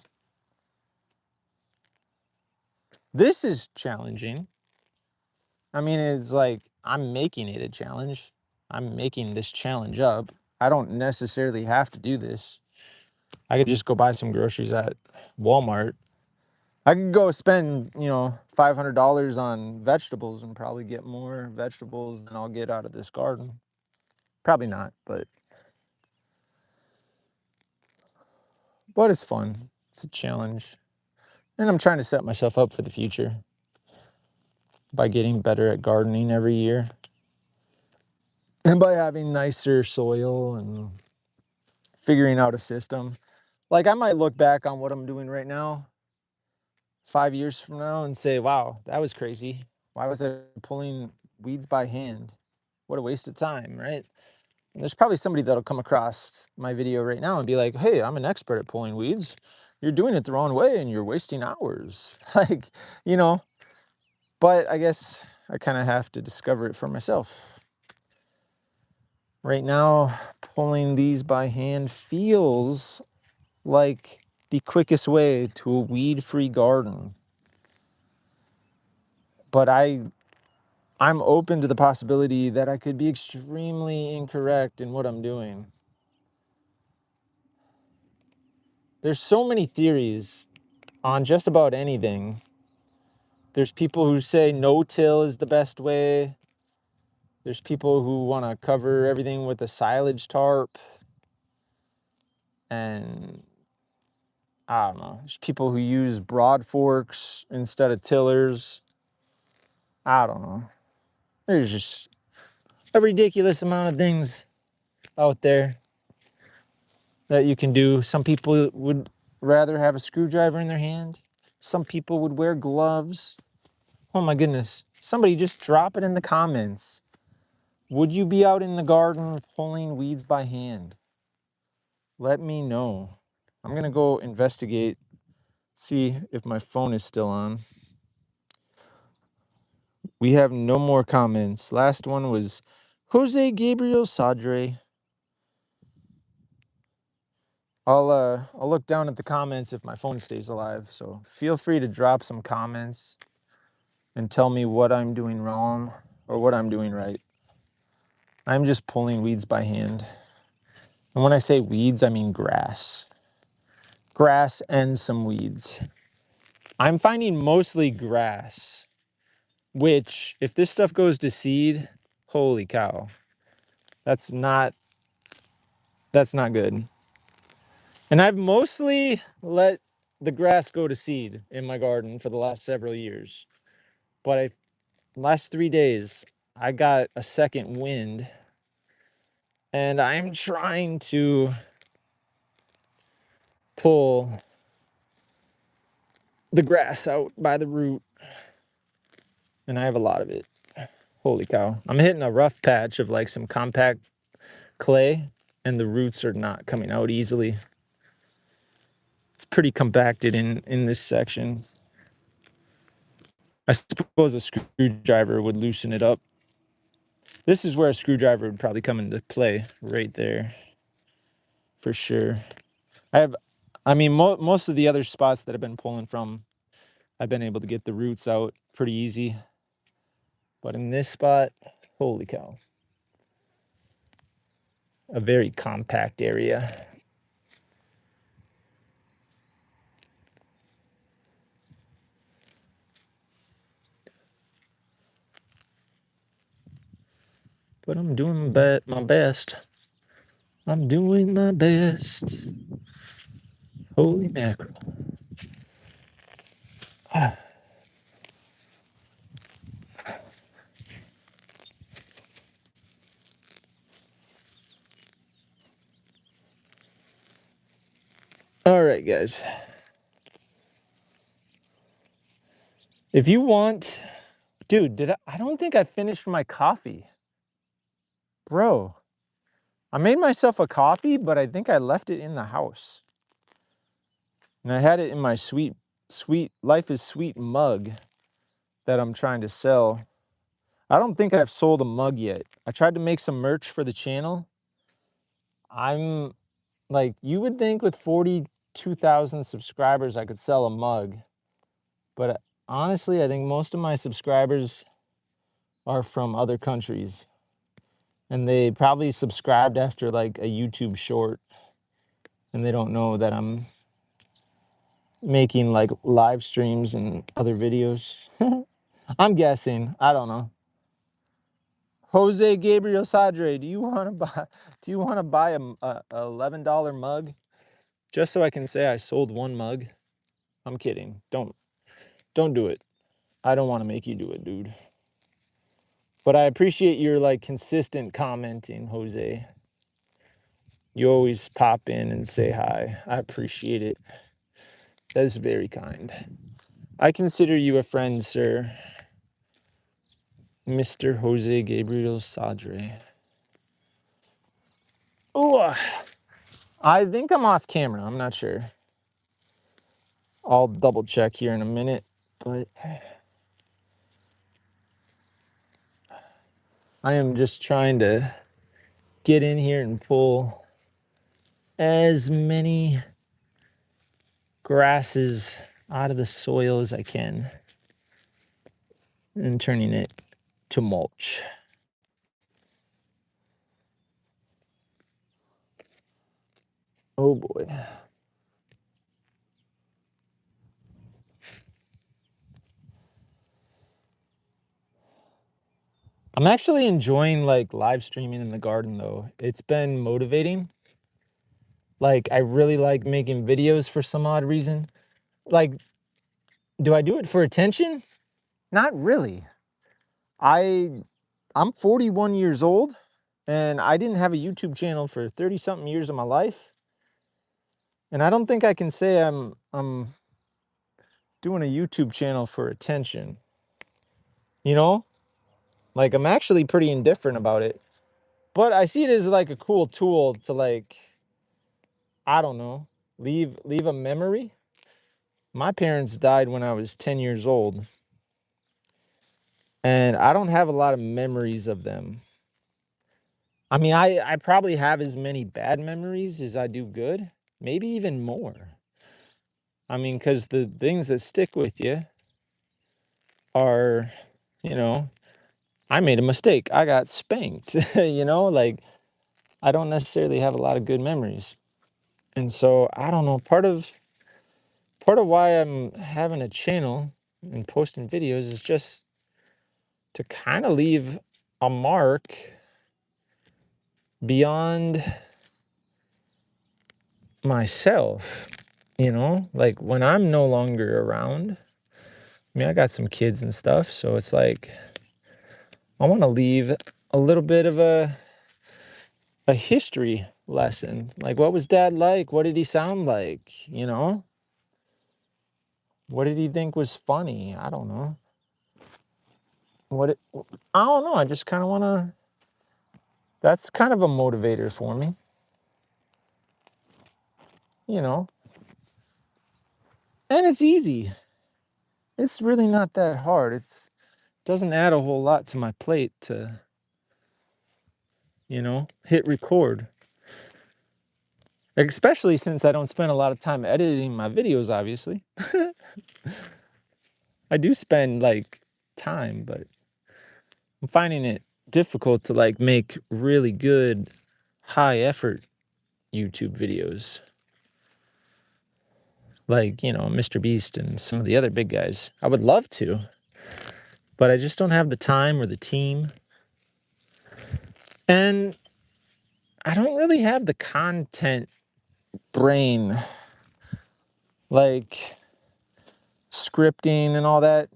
This is challenging. I mean, it's like I'm making it a challenge. I'm making this challenge up. I don't necessarily have to do this. I could just go buy some groceries at Walmart. I could go spend, $500 on vegetables and probably get more vegetables than I'll get out of this garden. Probably not, but it's fun. It's a challenge. And I'm trying to set myself up for the future by getting better at gardening every year and by having nicer soil and figuring out a system. Like, I might look back on what I'm doing right now 5 years from now and say, wow, that was crazy. Why was I pulling weeds by hand? What a waste of time, right? And there's probably somebody that'll come across my video right now and be like, hey, I'm an expert at pulling weeds. You're doing it the wrong way and you're wasting hours. Like, but I guess I kind of have to discover it for myself. Right now, pulling these by hand feels like the quickest way to a weed-free garden. But I'm open to the possibility that I could be extremely incorrect in what I'm doing. There's so many theories on just about anything. There's people who say no-till is the best way. There's people who want to cover everything with a silage tarp. And I don't know. There's people who use broad forks instead of tillers. I don't know. There's just a ridiculous amount of things out there that you can do. Some people would rather have a screwdriver in their hand. Some people would wear gloves. Oh my goodness. Somebody just drop it in the comments. Would you be out in the garden pulling weeds by hand? Let me know. I'm going to go investigate, see if my phone is still on. We have no more comments. Last one was Jose Gabriel Sadre. I'll look down at the comments if my phone stays alive. So feel free to drop some comments and tell me what I'm doing wrong or what I'm doing right. I'm just pulling weeds by hand. And when I say weeds, I mean grass. Grass and some weeds. I'm finding mostly grass, which if this stuff goes to seed, holy cow. That's not good. And I've mostly let the grass go to seed in my garden for the last several years. But last 3 days, I got a second wind and I'm trying to pull the grass out by the root. And I have a lot of it. Holy cow. I'm hitting a rough patch of like some compact clay and the roots are not coming out easily. It's pretty compacted in this section. I suppose a screwdriver would loosen it up. This is where a screwdriver would probably come into play, right there, for sure. Most of the other spots that I've been pulling from, I've been able to get the roots out pretty easy. But in this spot, holy cow. A very compact area. But I'm doing my best. I'm doing my best. Holy mackerel. All right, guys. If you want, dude, I don't think I finished my coffee. Bro, I made myself a coffee, but I think I left it in the house. And I had it in my sweet Life is Sweet mug that I'm trying to sell. I don't think I've sold a mug yet. I tried to make some merch for the channel. I'm like, you would think with 42,000 subscribers, I could sell a mug. But honestly, I think most of my subscribers are from other countries. And they probably subscribed after like a YouTube short. And they don't know that I'm making like live streams and other videos. I'm guessing. I don't know. Jose Gabriel Sadre, do you want to buy a $11 mug just so I can say I sold one mug? I'm kidding. Don't do it. I don't want to make you do it, dude. But I appreciate your like consistent commenting, Jose. You always pop in and say hi. I appreciate it. That is very kind. I consider you a friend, sir. Mr. Jose Gabriel Sadre. Oh, I think I'm off camera. I'm not sure. I'll double check here in a minute, but I am just trying to get in here and pull as many grasses out of the soil as I can and turning it to mulch. Oh boy. I'm actually enjoying like live streaming in the garden though. It's been motivating. Like I really like making videos for some odd reason. Like, do I do it for attention? Not really. I'm 41 years old and I didn't have a YouTube channel for 30 something years of my life. And I don't think I can say I'm doing a YouTube channel for attention. You know? Like I'm actually pretty indifferent about it. But I see it as like a cool tool to like, I don't know, leave a memory. My parents died when I was 10 years old. And I don't have a lot of memories of them. I mean, I probably have as many bad memories as I do good, maybe even more. I mean, because the things that stick with you are, you know, I made a mistake. I got spanked, like I don't necessarily have a lot of good memories. And so I don't know, part of why I'm having a channel and posting videos is just to kind of leave a mark beyond myself, like when I'm no longer around. I mean, I got some kids and stuff, so it's like I want to leave a little bit of a history lesson. Like, what was dad like? What did he sound like? What did he think was funny? I don't know. I don't know. I just kind of want to, that's kind of a motivator for me, you know, and it's easy. It's really not that hard. Doesn't add a whole lot to my plate to, hit record. Especially since I don't spend a lot of time editing my videos, obviously. I do spend like time, but I'm finding it difficult to like make really good, high effort YouTube videos. Like, Mr. Beast and some of the other big guys. I would love to, but I just don't have the time or the team. And I don't really have the content brain, like scripting and all that.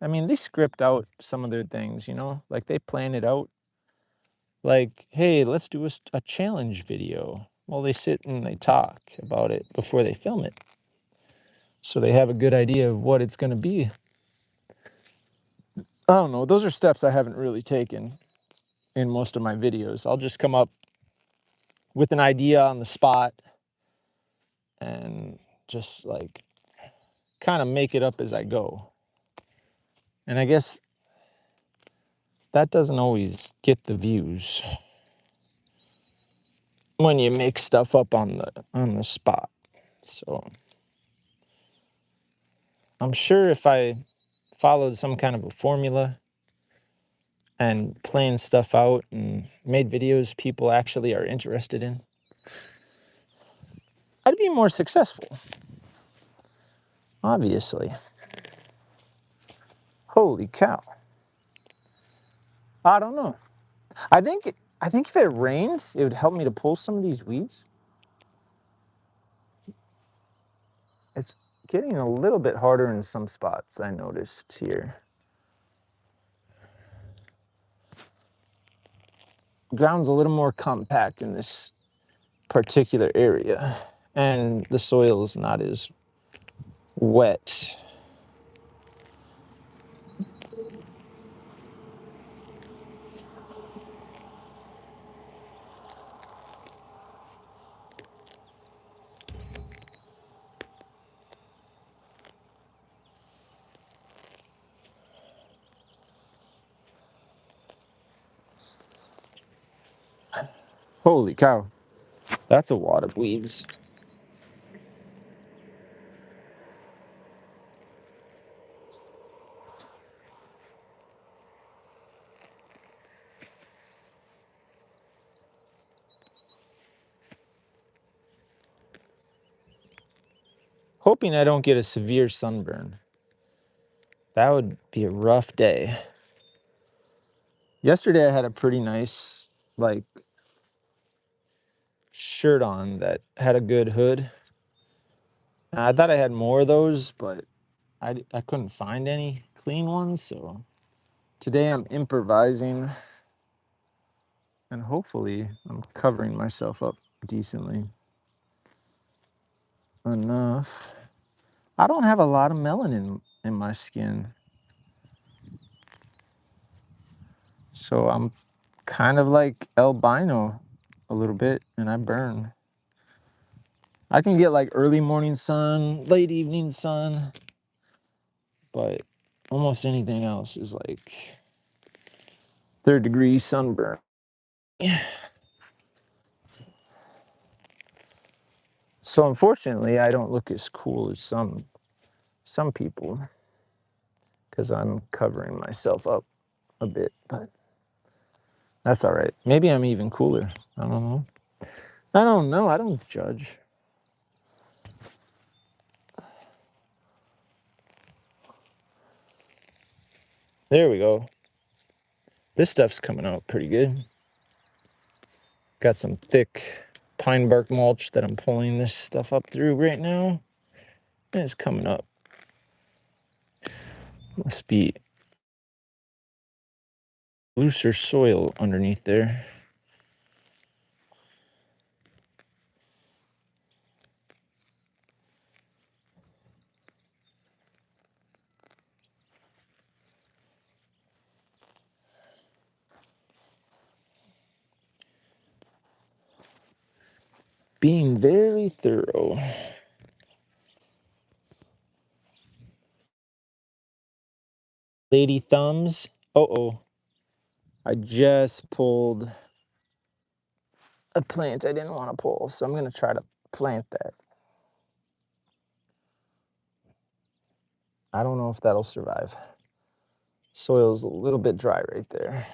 I mean, they script out some of their things, like they plan it out. Like, hey, let's do a challenge video. Well, they sit and they talk about it before they film it. So they have a good idea of what it's going to be. I don't know. Those are steps I haven't really taken in most of my videos. I'll just come up with an idea on the spot and just like kind of make it up as I go. And I guess that doesn't always get the views when you make stuff up on the spot. So I'm sure if I followed some kind of a formula and planned stuff out and made videos people actually are interested in, I'd be more successful. Obviously. Holy cow. I don't know. I think if it rained, it would help me to pull some of these weeds. It's getting a little bit harder in some spots, I noticed here. Ground's a little more compact in this particular area, and the soil is not as wet. Holy cow. That's a wad of weeds. Hoping I don't get a severe sunburn. That would be a rough day. Yesterday I had a pretty nice, like, shirt on that had a good hood. I thought I had more of those, but I couldn't find any clean ones, so today I'm improvising, and hopefully I'm covering myself up decently enough. I don't have a lot of melanin in my skin, so I'm kind of like albino a little bit, and I burn. I can get like early morning sun, late evening sun, but almost anything else is like third-degree sunburn. So unfortunately, I don't look as cool as some people because I'm covering myself up a bit, but that's all right. Maybe I'm even cooler. I don't know. I don't know. I don't judge. There we go. This stuff's coming out pretty good. Got some thick pine bark mulch that I'm pulling this stuff up through right now. And it's coming up. Must be looser soil underneath there. Being very thorough. Lady thumbs. Uh-oh. I just pulled a plant I didn't want to pull, so I'm going to try to plant that. I don't know if that'll survive. Soil's a little bit dry right there.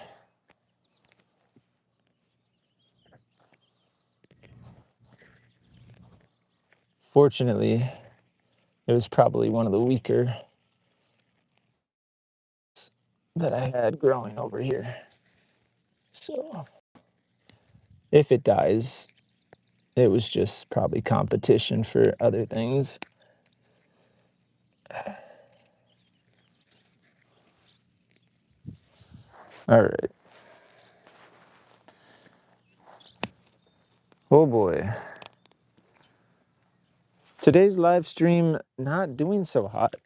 Fortunately, it was probably one of the weaker that I had growing over here. So If it dies, it was just probably competition for other things. All right. Oh boy. Today's live stream not doing so hot.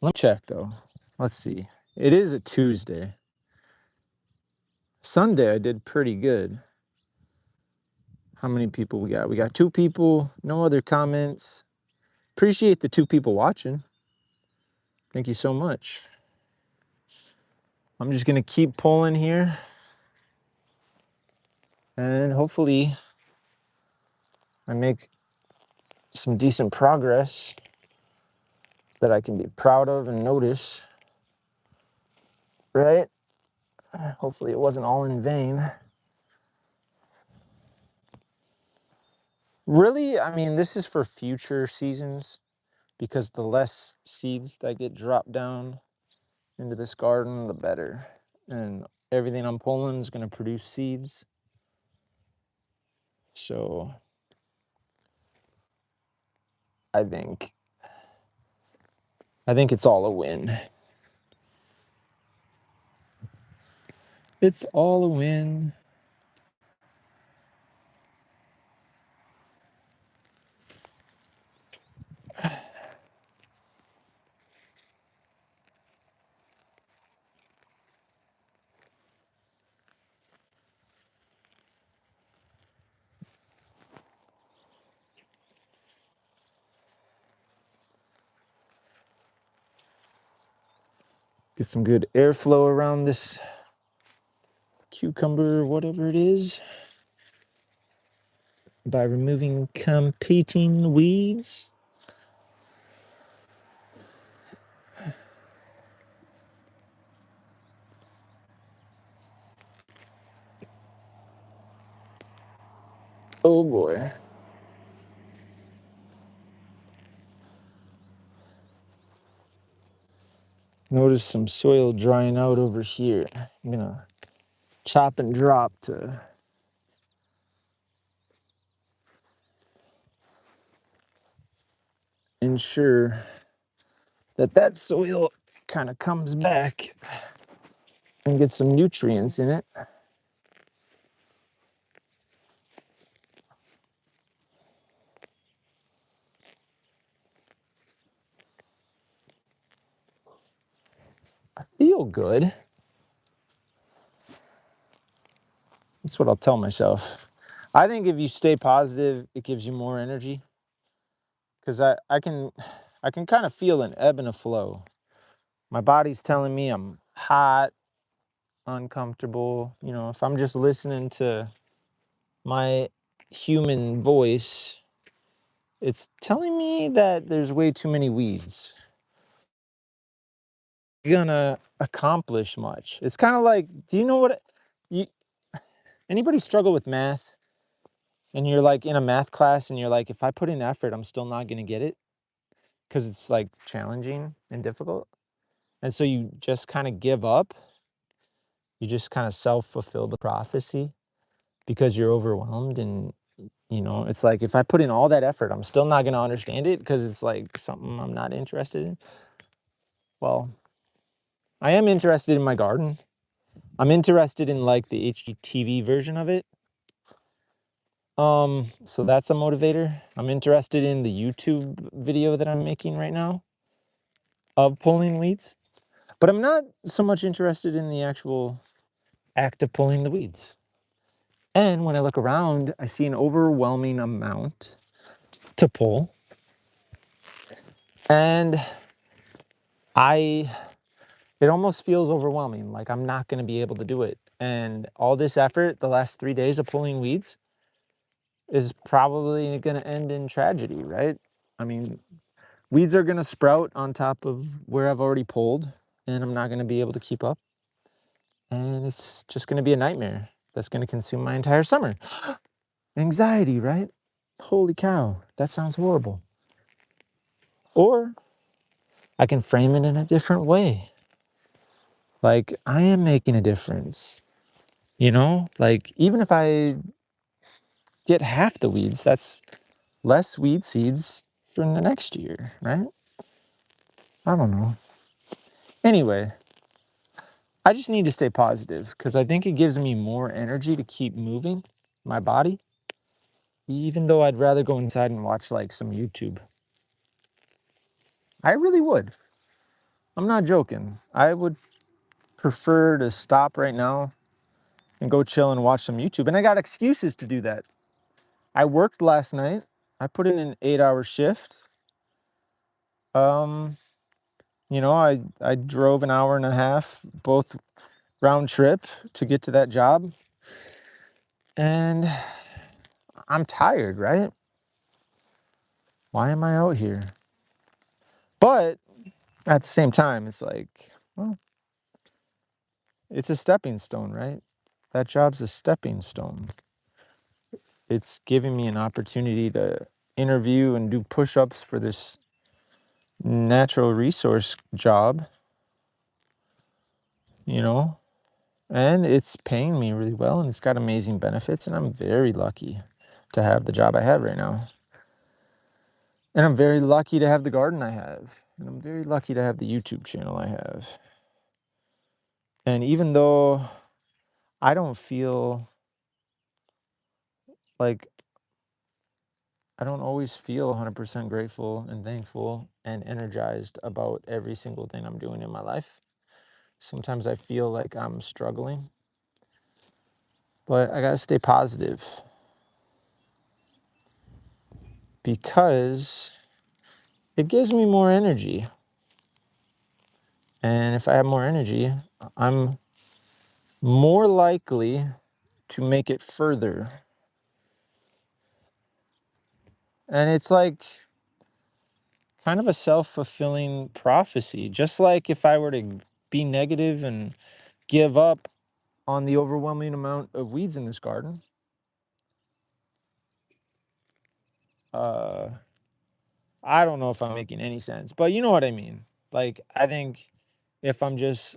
Let me check though. Let's see. It is a Tuesday. Sunday I did pretty good. How many people we got? We got 2 people, no other comments. Appreciate the 2 people watching. Thank you so much. I'm just gonna keep pulling here. And hopefully I make some decent progress that I can be proud of and notice. Right? Hopefully it wasn't all in vain. Really, I mean, this is for future seasons because the less seeds that get dropped down into this garden, the better. And everything I'm pulling is going to produce seeds. So I think it's all a win. It's all a win. Get some good airflow around this cucumber, whatever it is, by removing competing weeds. Oh boy. Notice some soil drying out over here. I'm gonna chop and drop to ensure that soil kind of comes back and gets some nutrients in it. I feel good. That's what I'll tell myself. I think if you stay positive, it gives you more energy. Because I can kind of feel an ebb and a flow. My body's telling me I'm hot, uncomfortable. You know, if I'm just listening to my human voice, it's telling me that there's way too many weeds. You're gonna accomplish much. It's kind of like, do you know what you anybody struggle with math? And you're like in a math class and you're like, if I put in effort, I'm still not gonna get it because it's like challenging and difficult. And so you just kind of give up. You just kind of self-fulfill the prophecy because you're overwhelmed. And you know, it's like if I put in all that effort, I'm still not gonna understand it because it's like something I'm not interested in. Well, I am interested in my garden. I'm interested in like the HGTV version of it. So that's a motivator. I'm interested in the YouTube video that I'm making right now of pulling weeds, but I'm not so much interested in the actual act of pulling the weeds. And when I look around, I see an overwhelming amount to pull. And it almost feels overwhelming, like I'm not going to be able to do it. And all this effort, the last 3 days of pulling weeds, is probably going to end in tragedy, right? I mean, weeds are going to sprout on top of where I've already pulled, and I'm not going to be able to keep up. And it's just going to be a nightmare that's going to consume my entire summer. Anxiety, right? Holy cow, that sounds horrible. Or I can frame it in a different way. Like, I am making a difference. You know, like even if I get half the weeds, that's less weed seeds for the next year, right? I don't know. Anyway, I just need to stay positive because I think it gives me more energy to keep moving my body, even though I'd rather go inside and watch like some YouTube. I really would. I'm not joking. I would prefer to stop right now and go chill and watch some YouTube. And I got excuses to do that. I worked last night. I put in an 8-hour shift. Um, I drove an hour and a half, both round trip to get to that job. And I'm tired, right? Why am I out here? But at the same time, it's like, well, it's a stepping stone, right? That job's a stepping stone. It's giving me an opportunity to interview and do push-ups for this natural resource job, you know, and it's paying me really well and it's got amazing benefits. And I'm very lucky to have the job I have right now. And I'm very lucky to have the garden I have. And I'm very lucky to have the YouTube channel I have. And even though I don't feel like I don't always feel 100% grateful and thankful and energized about every single thing I'm doing in my life. Sometimes I feel like I'm struggling, but I gotta stay positive because it gives me more energy. And if I have more energy, I'm more likely to make it further. And it's like kind of a self-fulfilling prophecy. Just like if I were to be negative and give up on the overwhelming amount of weeds in this garden, uh, I don't know if I'm making any sense, but you know what I mean. Like, I think if I'm just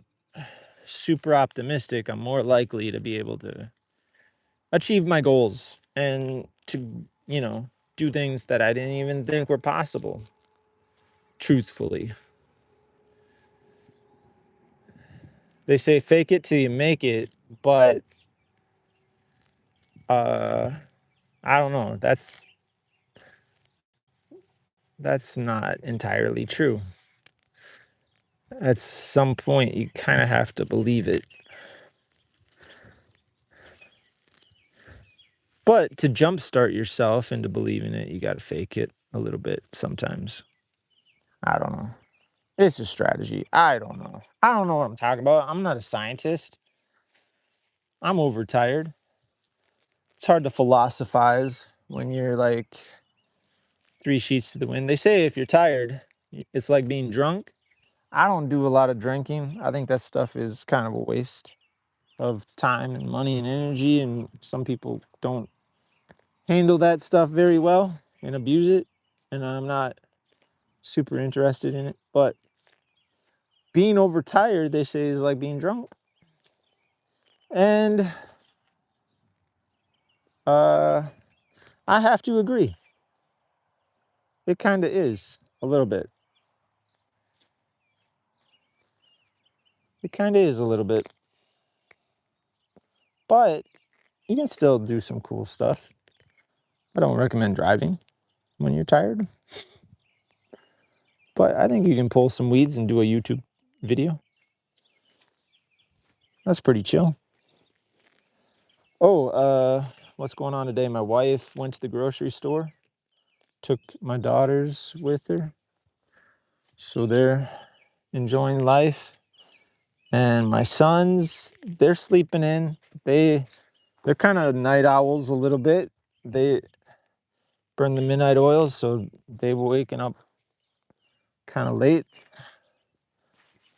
super optimistic, I'm more likely to be able to achieve my goals and to, do things that I didn't even think were possible, truthfully. They say fake it till you make it, but uh I don't know. That's not entirely true. At some point you kind of have to believe it. But to jumpstart yourself into believing it, you got to fake it a little bit sometimes. I don't know. It's a strategy. I don't know. I don't know what I'm talking about. I'm not a scientist. I'm overtired. It's hard to philosophize when you're like 3 sheets to the wind. They say if you're tired, it's like being drunk. I don't do a lot of drinking. I think that stuff is kind of a waste of time and money and energy. And some people don't handle that stuff very well and abuse it. And I'm not super interested in it. But being overtired, they say, is like being drunk. And I have to agree. It kind of is a little bit. It kind of is a little bit. But you can still do some cool stuff. I don't recommend driving when you're tired. But I think you can pull some weeds and do a YouTube video. That's pretty chill. Oh, what's going on today? My wife went to the grocery store, took my daughters with her. So they're enjoying life. And my sons, they're sleeping in. They're kind of night owls a little bit. They burn the midnight oils, so they were waking up kind of late.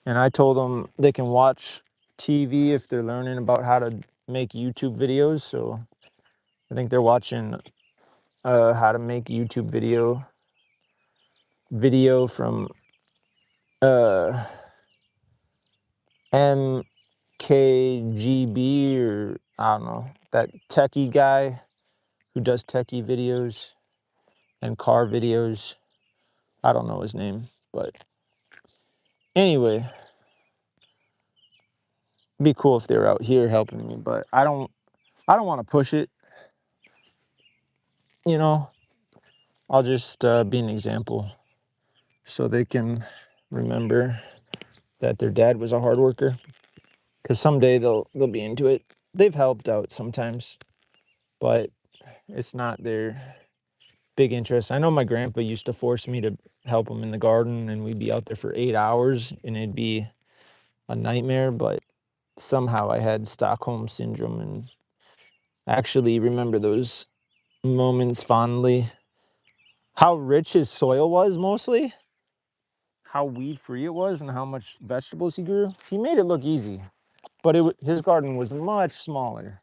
And I told them they can watch TV if they're learning about how to make YouTube videos. So I think they're watching how to make YouTube video from MKGB, or I don't know, that techie guy who does techie videos and car videos. I don't know his name, but anyway, it'd be cool if they were out here helping me, but I don't want to push it, you know. I'll just be an example so they can remember that their dad was a hard worker, because someday they'll be into it. They've helped out sometimes, but it's not their big interest. I know my grandpa used to force me to help him in the garden, and we'd be out there for 8 hours, and it'd be a nightmare, but somehow I had Stockholm syndrome and actually remember those moments fondly. How rich his soil was, mostly, how weed free it was, and how much vegetables he grew. He made it look easy, but his garden was much smaller,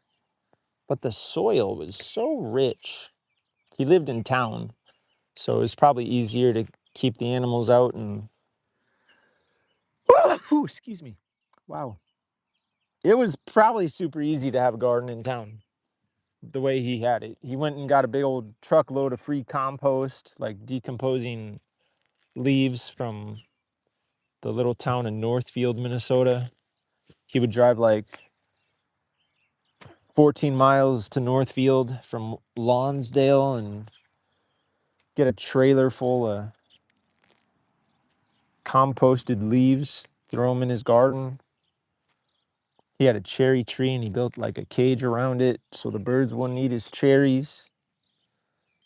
but the soil was so rich. He lived in town, so it was probably easier to keep the animals out and Ooh, excuse me. Wow. It was probably super easy to have a garden in town the way he had it. He went and got a big old truckload of free compost, like decomposing leaves from the little town in Northfield, Minnesota. He would drive like 14 miles to Northfield from Lonsdale and get a trailer full of composted leaves, throw them in his garden. He had a cherry tree and he built like a cage around it so the birds wouldn't eat his cherries.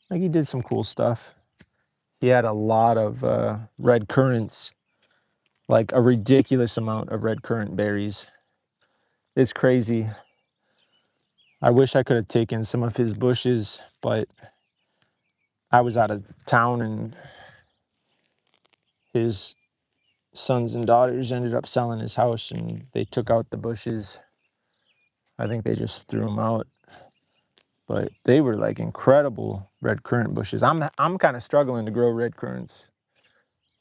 Like, he did some cool stuff. He had a lot of red currants, like a ridiculous amount of red currant berries. It's crazy. I wish I could have taken some of his bushes, but I was out of town and his sons and daughters ended up selling his house and they took out the bushes. I think they just threw them out, but they were like incredible red currant bushes. I'm kind of struggling to grow red currants.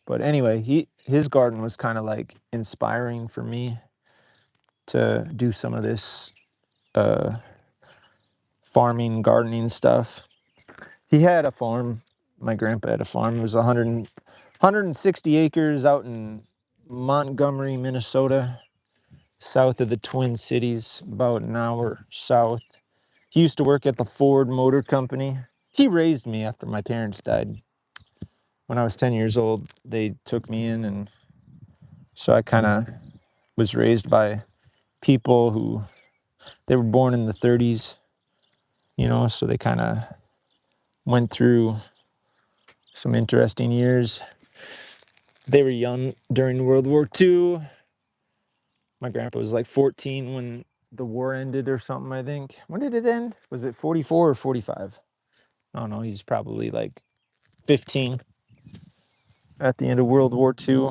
But anyway, his garden was kind of like inspiring for me to do some of this uh, farming, gardening stuff. He had a farm. My grandpa had a farm. It was 160 acres out in Montgomery, Minnesota, south of the Twin Cities, about an hour south. He used to work at the Ford Motor Company. He raised me after my parents died. When I was 10 years old, they took me in, and so I kind of was raised by people who they were born in the 30s, you know, so they kind of went through some interesting years. They were young during World War II. My grandpa was like 14 when the war ended or something, I think. When did it end? Was it 44 or 45? I don't know. He's probably like 15 at the end of World War II.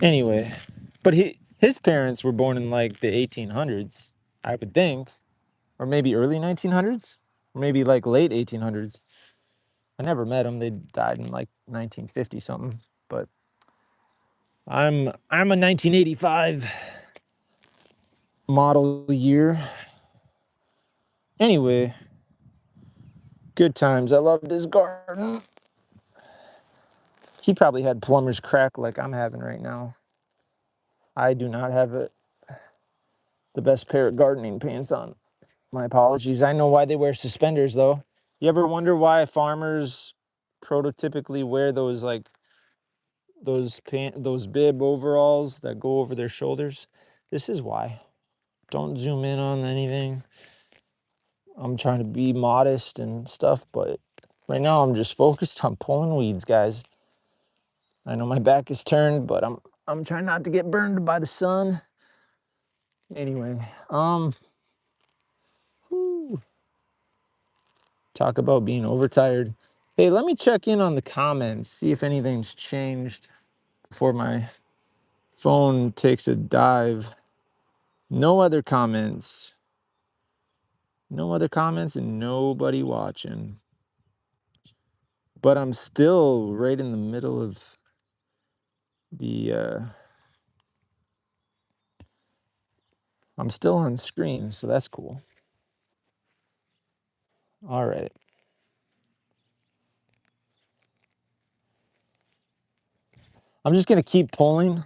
Anyway, but his parents were born in like the 1800s, I would think, or maybe early 1900s, or maybe like late 1800s. I never met them. They died in like 1950 something. But I'm a 1985 model year. Anyway, good times. I loved his garden. He probably had plumber's crack like I'm having right now. I do not have the best pair of gardening pants on. My apologies. I know why they wear suspenders though. You ever wonder why farmers prototypically wear those like those bib overalls that go over their shoulders? This is why. Don't zoom in on anything. I'm trying to be modest and stuff, but right now I'm just focused on pulling weeds, guys. I know my back is turned, but I'm trying not to get burned by the sun. Anyway, whew, talk about being overtired. Hey, let me check in on the comments, see if anything's changed before my phone takes a dive. No other comments. No other comments and nobody watching. But I'm still right in the middle of the I'm still on screen, so that's cool. All right. I'm just going to keep pulling.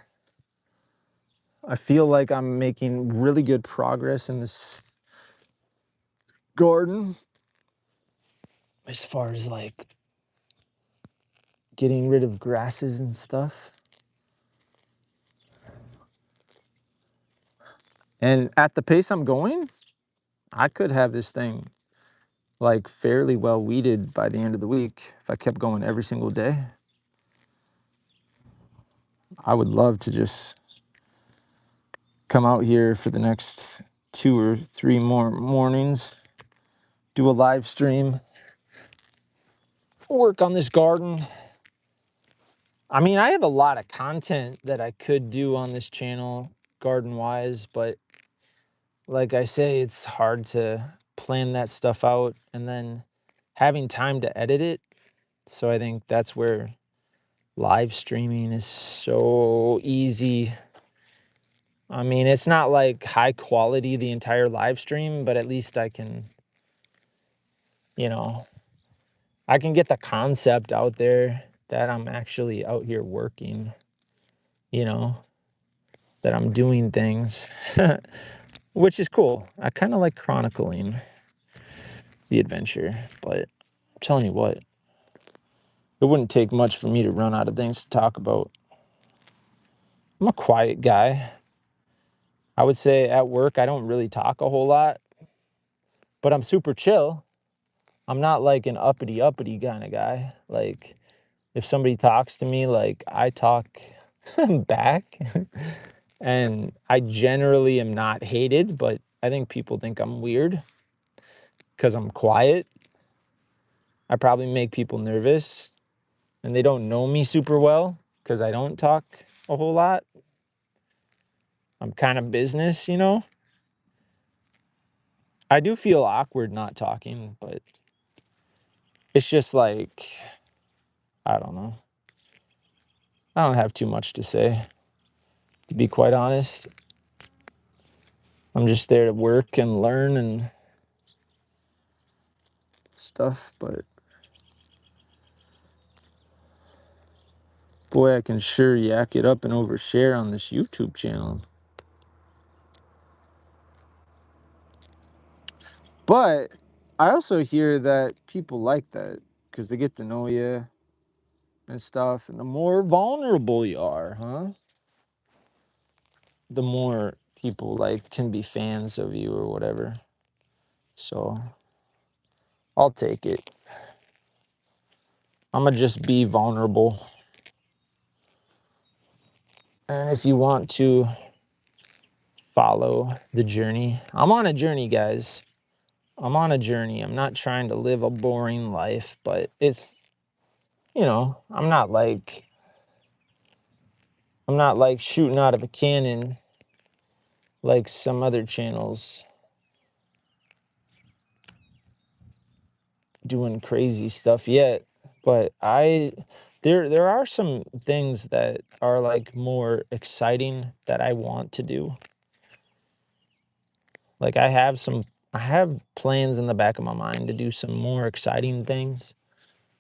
I feel like I'm making really good progress in this garden as far as like getting rid of grasses and stuff. And at the pace I'm going, I could have this thing like fairly well weeded by the end of the week if I kept going every single day. I would love to just come out here for the next 2 or 3 more mornings, do a live stream, work on this garden. I mean, I have a lot of content that I could do on this channel garden wise, but like I say, it's hard to plan that stuff out and then having time to edit it. So I think that's where live streaming is so easy. I mean, it's not like high quality the entire live stream, but at least I can, you know, I can get the concept out there that I'm actually out here working, you know, that I'm doing things, which is cool. I kind of like chronicling the adventure, but I'm telling you what, it wouldn't take much for me to run out of things to talk about. I'm a quiet guy. I would say at work, I don't really talk a whole lot, but I'm super chill. I'm not like an uppity kind of guy. Like if somebody talks to me, like I talk back and I generally am not hated, but I think people think I'm weird because I'm quiet. I probably make people nervous and they don't know me super well because I don't talk a whole lot. I'm kind of business, you know? I do feel awkward not talking, but it's just like, I don't know. I don't have too much to say, to be quite honest. I'm just there to work and learn and stuff, but boy, I can sure yak it up and overshare on this YouTube channel. But I also hear that people like that because they get to know you and stuff. And the more vulnerable you are, the more people like can be fans of you or whatever. So I'll take it. I'm gonna just be vulnerable. And if you want to follow the journey, I'm on a journey, guys. I'm on a journey. I'm not trying to live a boring life, but it's, you know, I'm not like shooting out of a cannon like some other channels doing crazy stuff yet. But there are some things that are like more exciting that I want to do. Like I have plans in the back of my mind to do some more exciting things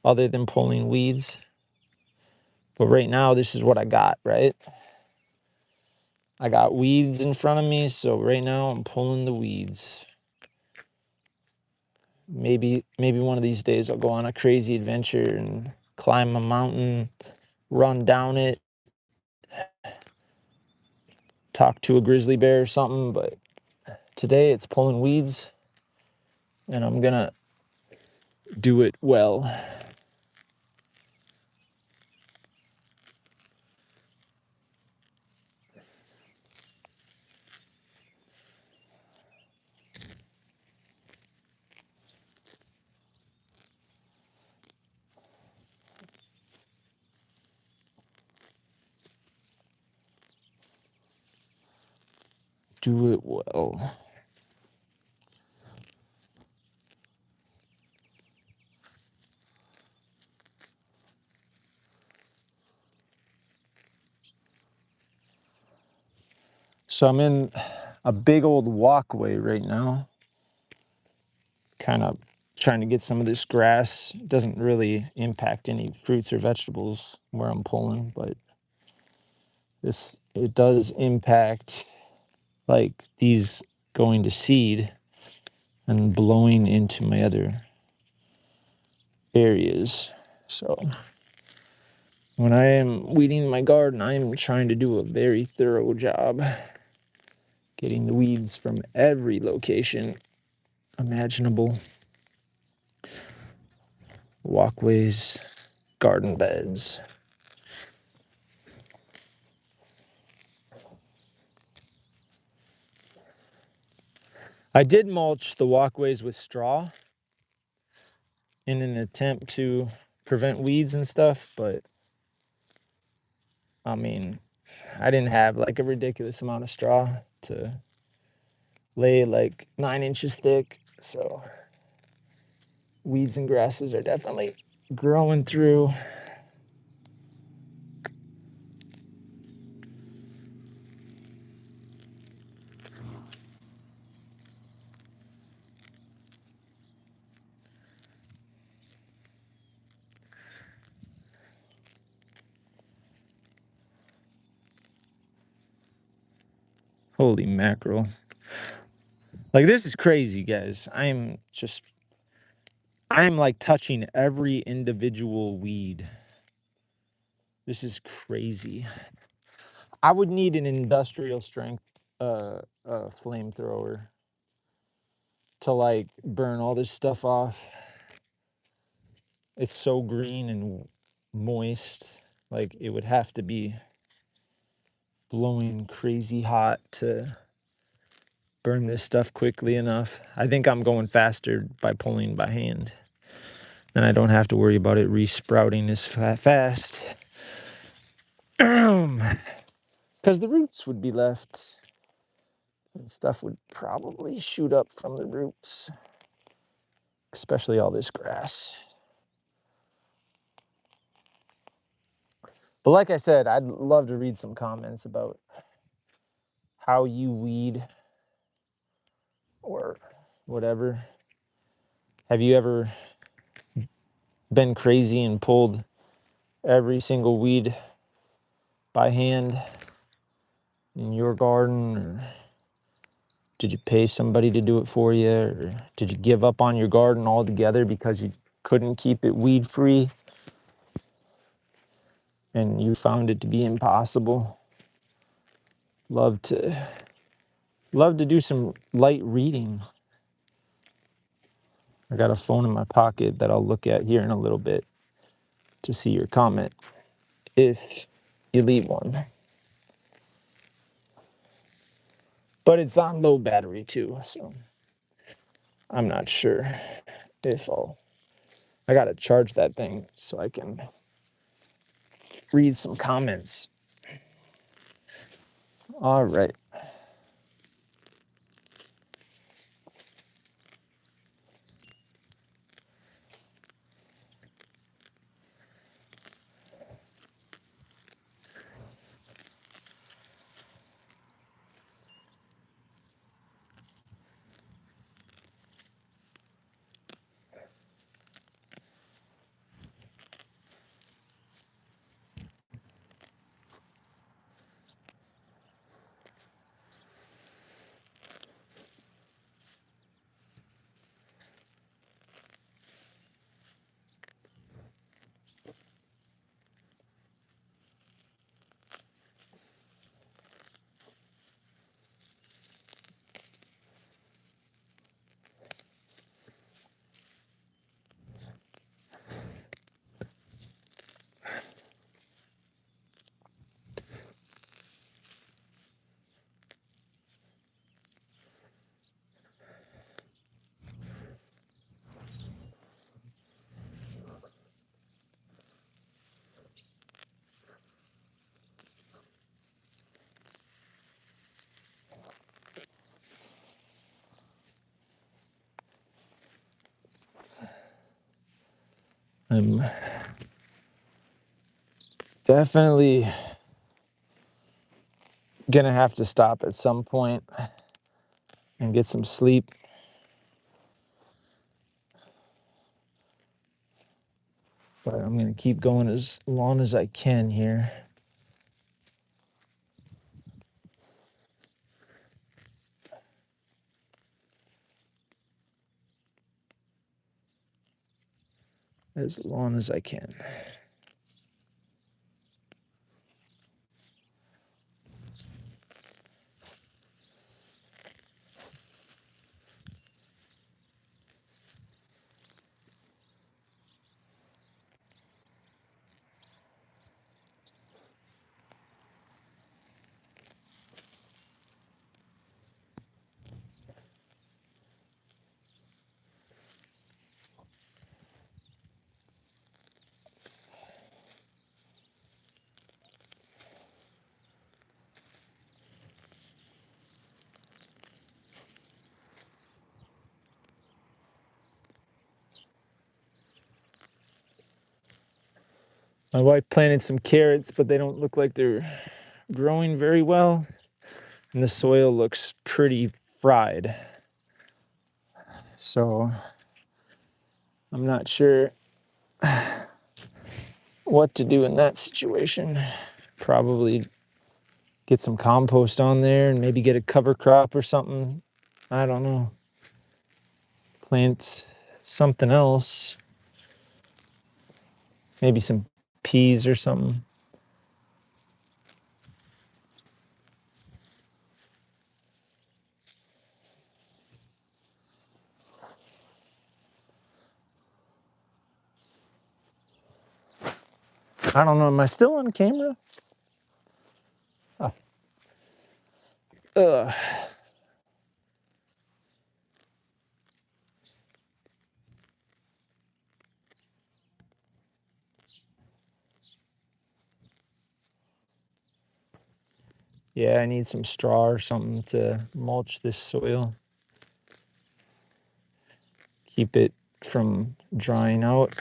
other than pulling weeds. But right now this is what I got, right? I got weeds in front of me, so right now I'm pulling the weeds. Maybe one of these days I'll go on a crazy adventure and climb a mountain, run down it, talk to a grizzly bear or something, but today it's pulling weeds and I'm gonna do it well. Do it well. So I'm in a big old walkway right now. Kind of trying to get some of this grass. It doesn't really impact any fruits or vegetables where I'm pulling, but it does impact like these going to seed and blowing into my other areas. So when I am weeding my garden, I am trying to do a very thorough job getting the weeds from every location imaginable. Walkways, garden beds. I did mulch the walkways with straw in an attempt to prevent weeds and stuff, but I mean, I didn't have like a ridiculous amount of straw to lay like 9 inches thick, so weeds and grasses are definitely growing through. Holy mackerel. Like, this is crazy, guys. I'm like touching every individual weed. This is crazy. I would need an industrial strength flamethrower to like burn all this stuff off. It's so green and moist. Like, it would have to be blowing crazy hot to burn this stuff quickly enough. I think I'm going faster by pulling by hand. Then I don't have to worry about it resprouting as fast. Because the roots would be left and stuff would probably shoot up from the roots, especially all this grass. But like I said, I'd love to read some comments about how you weed or whatever. Have you ever been crazy and pulled every single weed by hand in your garden? Or did you pay somebody to do it for you? Or did you give up on your garden altogether because you couldn't keep it weed free and you found it to be impossible? Love to do some light reading. I got a phone in my pocket that I'll look at here in a little bit to see your comment if you leave one. But it's on low battery too, so I'm not sure if I gotta charge that thing so I can read some comments. All right. I'm definitely gonna have to stop at some point and get some sleep. But I'm going to keep going as long as I can here. As long as I can. My wife planted some carrots, but they don't look like they're growing very well. And the soil looks pretty fried. So I'm not sure what to do in that situation. Probably get some compost on there and maybe get a cover crop or something. I don't know. Plant something else. Maybe some peas or something. I don't know. Am I still on camera? Oh. Ugh. Yeah, I need some straw or something to mulch this soil. Keep it from drying out.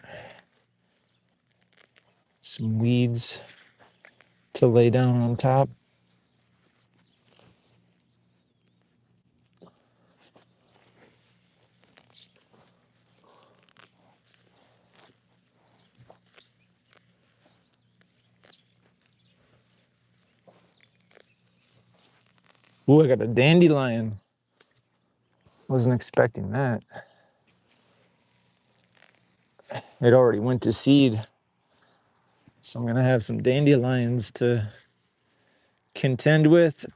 Some weeds to lay down on top. Ooh, I got a dandelion. Wasn't expecting that. It already went to seed. So I'm gonna have some dandelions to contend with.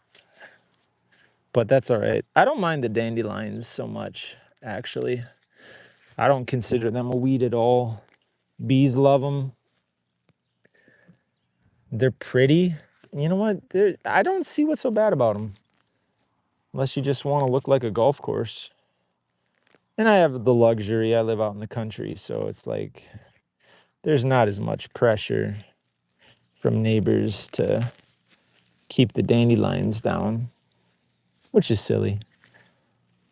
But that's all right. I don't mind the dandelions so much, actually. I don't consider them a weed at all. Bees love them. They're pretty. You know what? I don't see what's so bad about them. Unless you just want to look like a golf course. And I have the luxury. I live out in the country, so it's like there's not as much pressure from neighbors to keep the dandelions down, which is silly.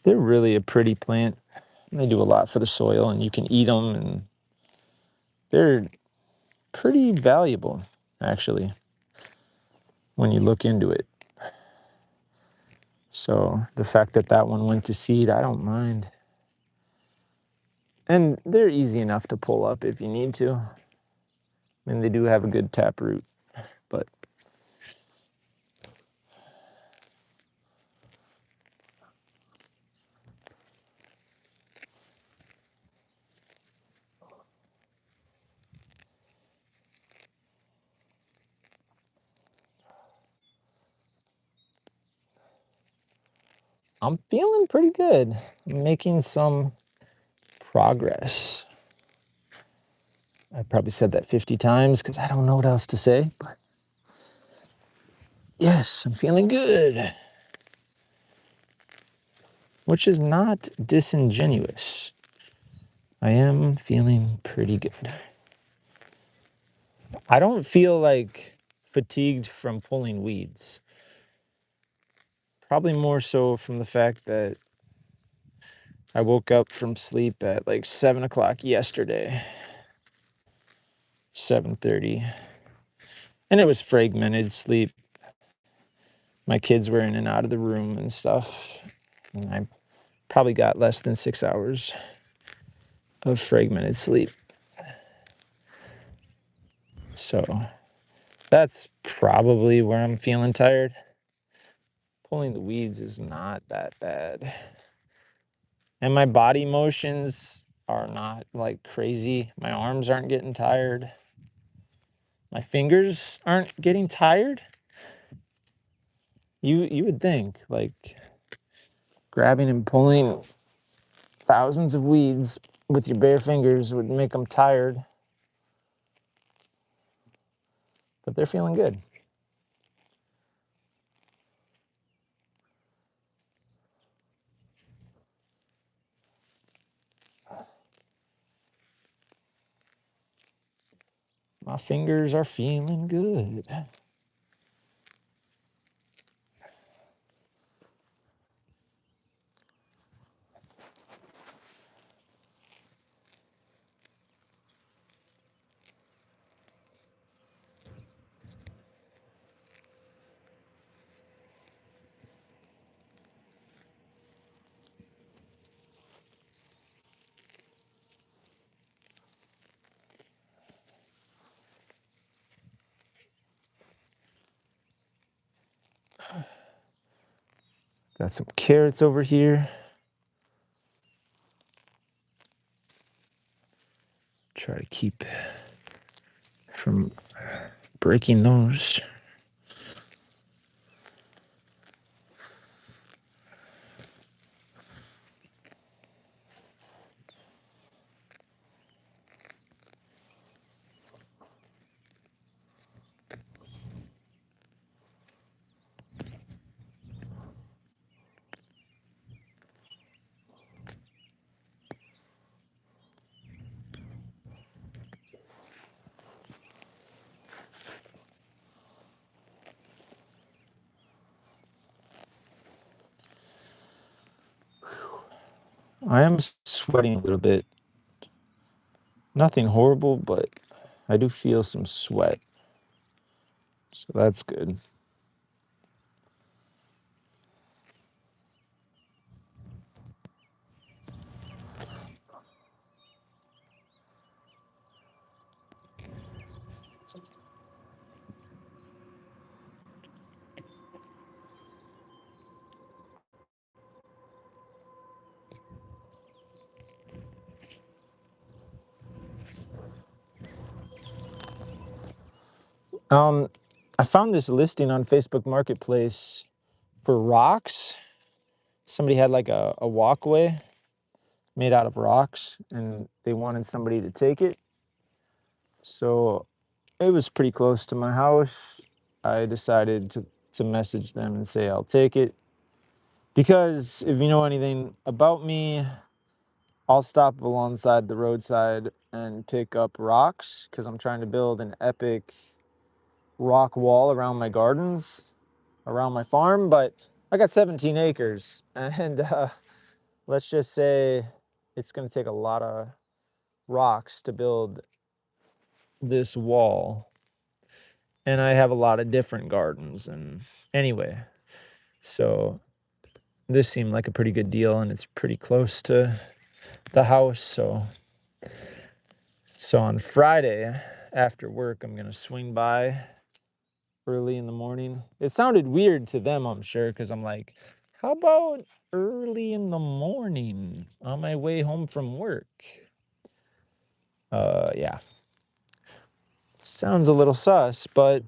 They're really a pretty plant. They do a lot for the soil, and you can eat them, and they're pretty valuable, actually, when you look into it. So the fact that that one went to seed, I don't mind. And they're easy enough to pull up if you need to. I mean, they do have a good tap root, but I'm feeling pretty good. I'm making some progress. I probably said that 50 times because I don't know what else to say, but yes, I'm feeling good. Which is not disingenuous. I am feeling pretty good. I don't feel like fatigued from pulling weeds. Probably more so from the fact that I woke up from sleep at like 7 o'clock yesterday. 7:30. And it was fragmented sleep. My kids were in and out of the room and stuff. And I probably got less than 6 hours of fragmented sleep. So that's probably where I'm feeling tired. Pulling the weeds is not that bad. And my body motions are not like crazy. My arms aren't getting tired. My fingers aren't getting tired. You would think like grabbing and pulling thousands of weeds with your bare fingers would make them tired. But they're feeling good. My fingers are feeling good. Got some carrots over here. Try to keep from breaking those. I am sweating a little bit. Nothing horrible, but I do feel some sweat. So that's good. I found this listing on Facebook Marketplace for rocks. Somebody had like a walkway made out of rocks and they wanted somebody to take it. So it was pretty close to my house. I decided to message them and say I'll take it. Because if you know anything about me, I'll stop alongside the roadside and pick up rocks because I'm trying to build an epic rock wall around my gardens, around my farm. But I got 17 acres and let's just say it's going to take a lot of rocks to build this wall. And I have a lot of different gardens. And anyway, so this seemed like a pretty good deal and it's pretty close to the house. So on Friday after work, I'm going to swing by early in the morning. It sounded weird to them, I'm sure, because I'm like, how about early in the morning on my way home from work? Yeah. Sounds a little sus, but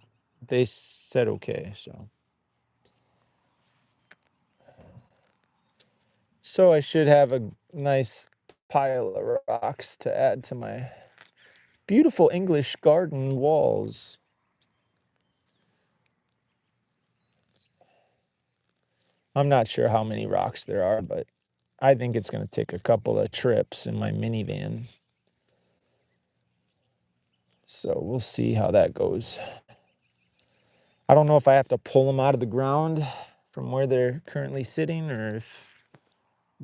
they said okay, so. So I should have a nice pile of rocks to add to my beautiful English garden walls. I'm not sure how many rocks there are, but I think it's going to take a couple of trips in my minivan. So we'll see how that goes. I don't know if I have to pull them out of the ground from where they're currently sitting or if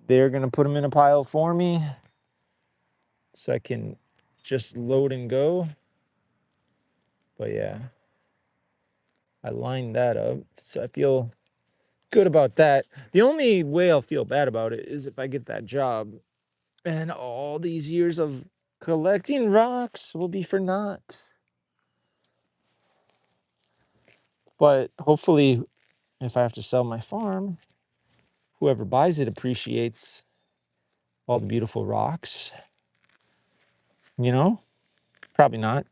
they're going to put them in a pile for me so I can just load and go. But yeah, I lined that up. So I feel good about that. The only way I'll feel bad about it is if I get that job and all these years of collecting rocks will be for naught. But hopefully, if I have to sell my farm, whoever buys it appreciates all the beautiful rocks. You know, probably not.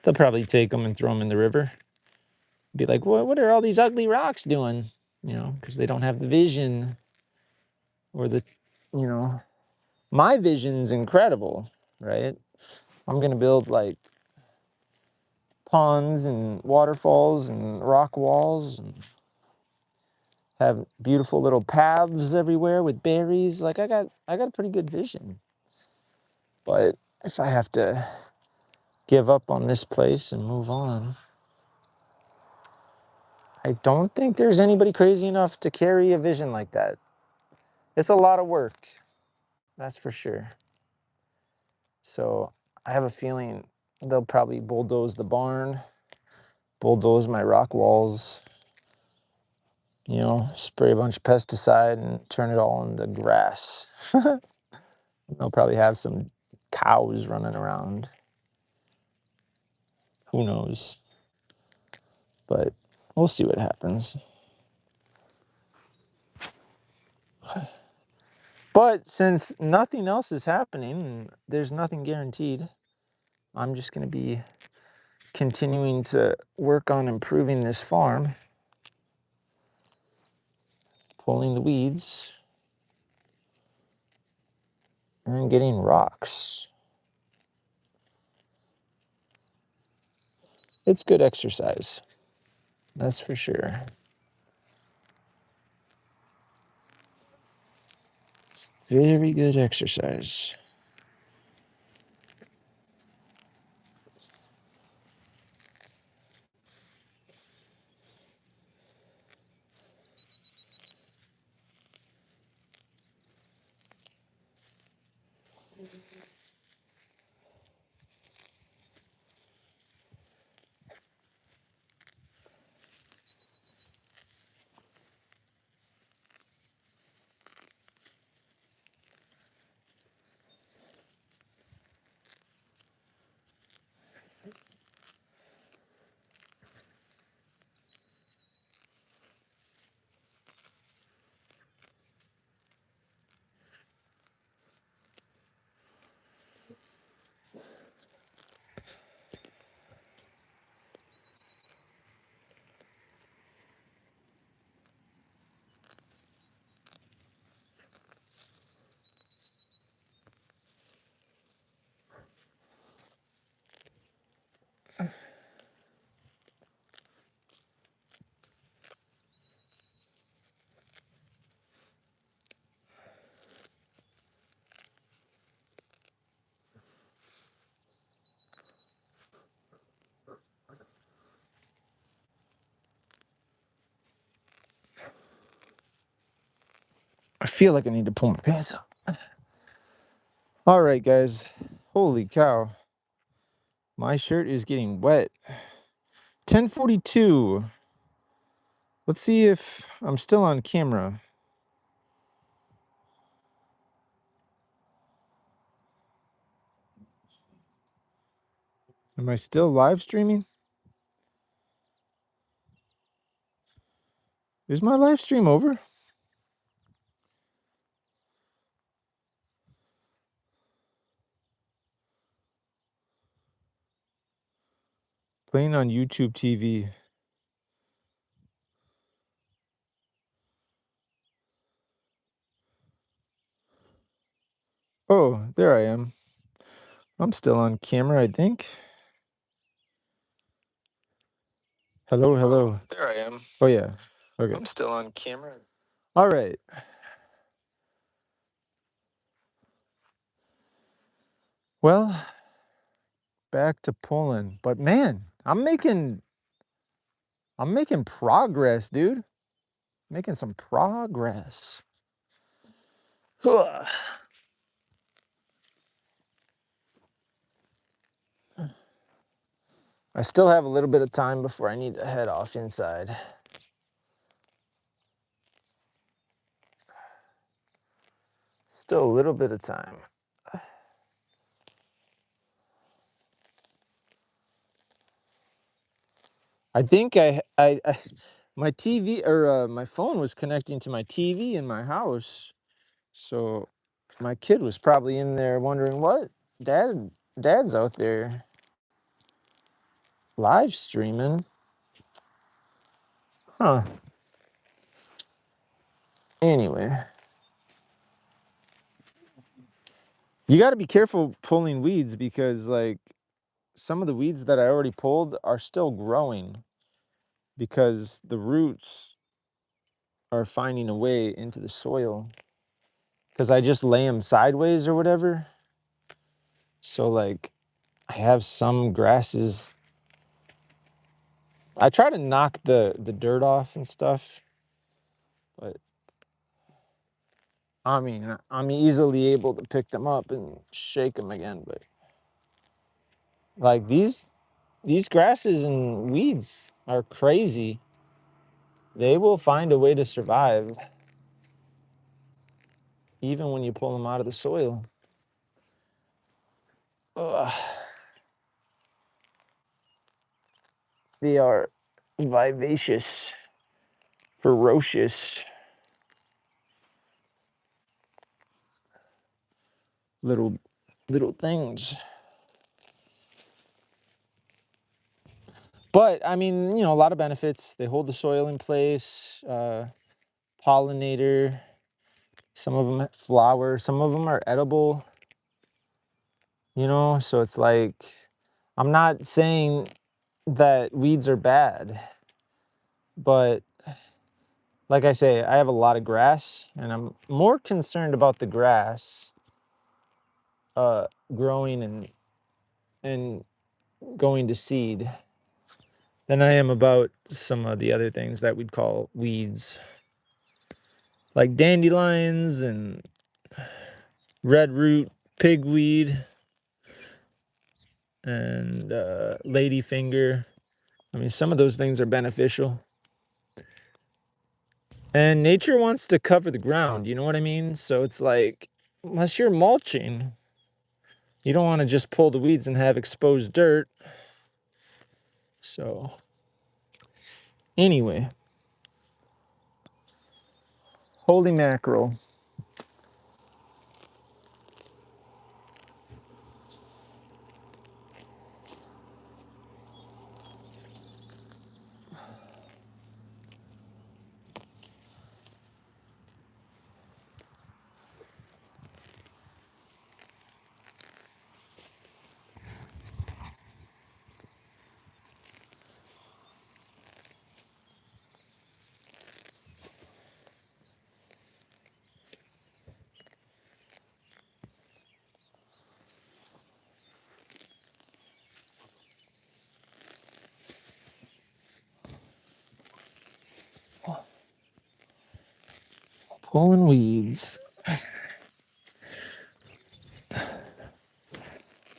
They'll probably take them and throw them in the river. Be like, what are all these ugly rocks doing? You know, because they don't have the vision or the, you know, my vision's incredible, right? I'm going to build like ponds and waterfalls and rock walls and have beautiful little paths everywhere with berries. Like I got a pretty good vision. But if I have to give up on this place and move on, I don't think there's anybody crazy enough to carry a vision like that. It's a lot of work. That's for sure. So I have a feeling they'll probably bulldoze the barn, bulldoze my rock walls, you know, spray a bunch of pesticide and turn it all into grass. They'll probably have some cows running around. Who knows? But we'll see what happens. But since nothing else is happening and there's nothing guaranteed, I'm just going to be continuing to work on improving this farm, pulling the weeds, and getting rocks. It's good exercise, that's for sure. It's very good exercise. I feel like I need to pull my pants up. All right, guys. Holy cow. My shirt is getting wet. 10:42. Let's see if I'm still on camera. Am I still live streaming? Is my live stream over? Playing on YouTube TV. Oh, there I am. I'm still on camera, I think. Hello, hello. There I am. Oh, yeah. Okay. I'm still on camera. All right. Well, back to pulling. But man, I'm making progress, dude. Making some progress. Ugh. I still have a little bit of time before I need to head off inside. Still a little bit of time. I think my TV or my phone was connecting to my TV in my house. So my kid was probably in there wondering what dad's out there live streaming. Huh. Anyway, you got to be careful pulling weeds because like some of the weeds that I already pulled are still growing because the roots are finding a way into the soil because I just lay them sideways or whatever. So like I have some grasses. I try to knock the dirt off and stuff, but I mean, I'm easily able to pick them up and shake them again, but like these grasses and weeds are crazy. They will find a way to survive even when you pull them out of the soil. Ugh. They are vivacious, ferocious little things. But I mean, a lot of benefits. They hold the soil in place, pollinator. Some of them flower. Some of them are edible. So it's like, I'm not saying that weeds are bad, but like I say, I have a lot of grass, and I'm more concerned about the grass growing and going to seed than I am about some of the other things that we'd call weeds, like dandelions and red root pigweed and ladyfinger. I mean, some of those things are beneficial. And nature wants to cover the ground, you know what I mean? So it's like, unless you're mulching, you don't want to just pull the weeds and have exposed dirt. So, anyway, holy mackerel. Pulling weeds.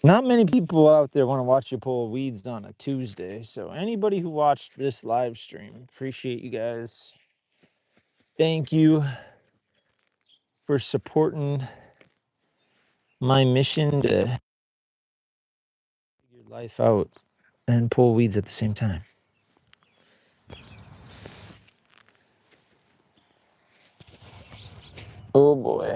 Not many people out there want to watch you pull weeds on a Tuesday. So, anybody who watched this live stream, appreciate you guys. Thank you for supporting my mission to figure life out and pull weeds at the same time. Oh boy.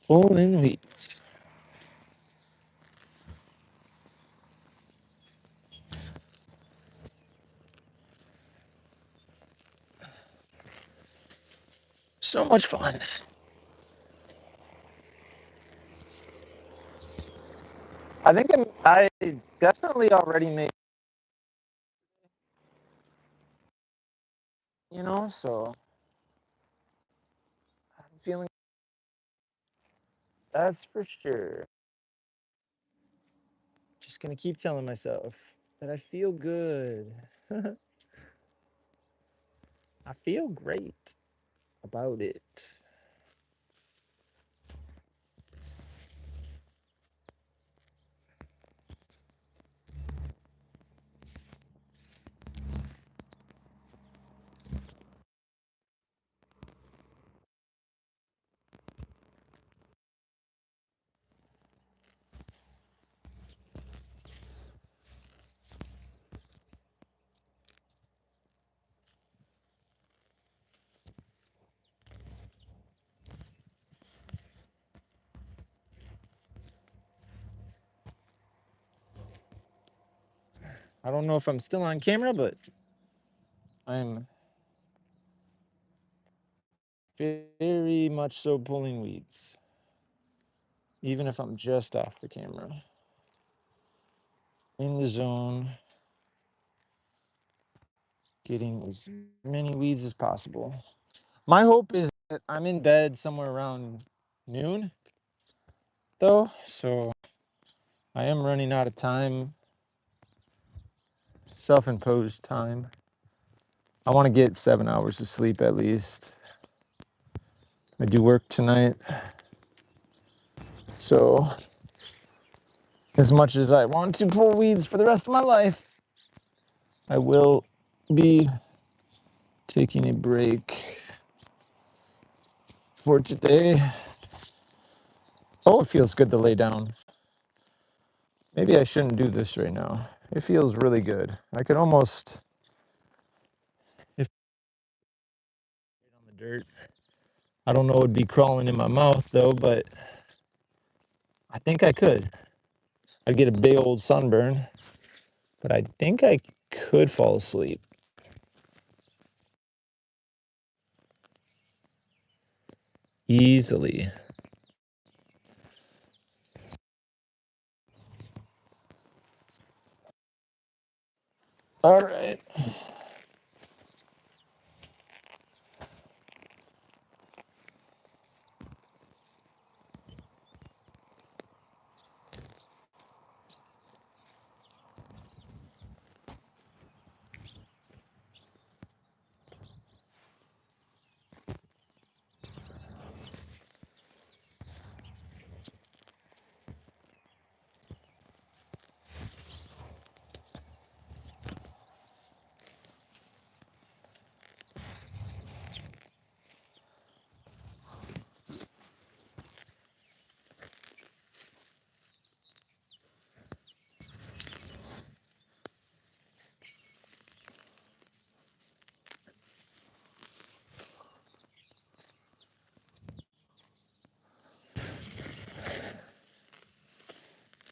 Pulling weeds. So much fun. I think I definitely already made, so I'm feeling that's for sure. Just gonna keep telling myself that I feel good. I feel great about it. I don't know if I'm still on camera, but I'm very much so pulling weeds, even if I'm just off the camera. In the zone, getting as many weeds as possible. My hope is that I'm in bed somewhere around noon, though, so I am running out of time, self-imposed time. I want to get 7 hours of sleep at least. I do work tonight, so as much as I want to pull weeds for the rest of my life, I will be taking a break for today. Oh, it feels good to lay down. Maybe I shouldn't do this right now. It feels really good. I could almost, if on the dirt, I don't know what would be crawling in my mouth though, but I think I could. I'd get a big old sunburn, but I think I could fall asleep. Easily. All right.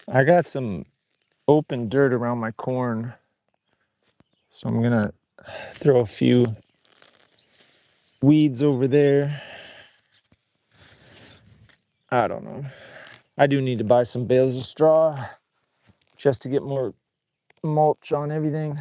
I got some open dirt around my corn, so I'm gonna throw a few weeds over there. I don't know. I do need to buy some bales of straw just to get more mulch on everything.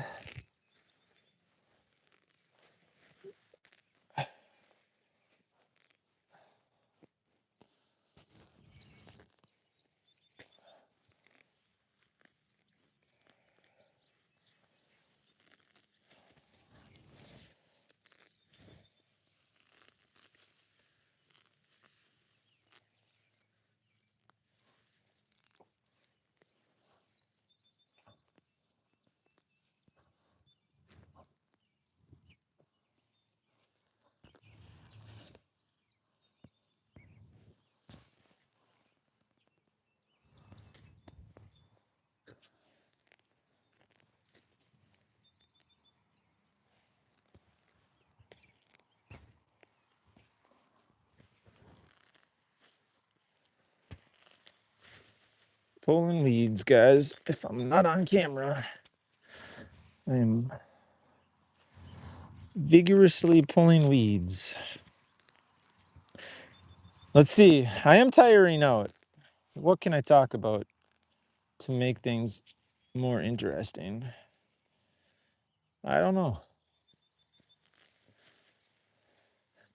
Pulling weeds, guys. If I'm not on camera, I am vigorously pulling weeds. Let's see. I am tiring out. What can I talk about to make things more interesting? I don't know.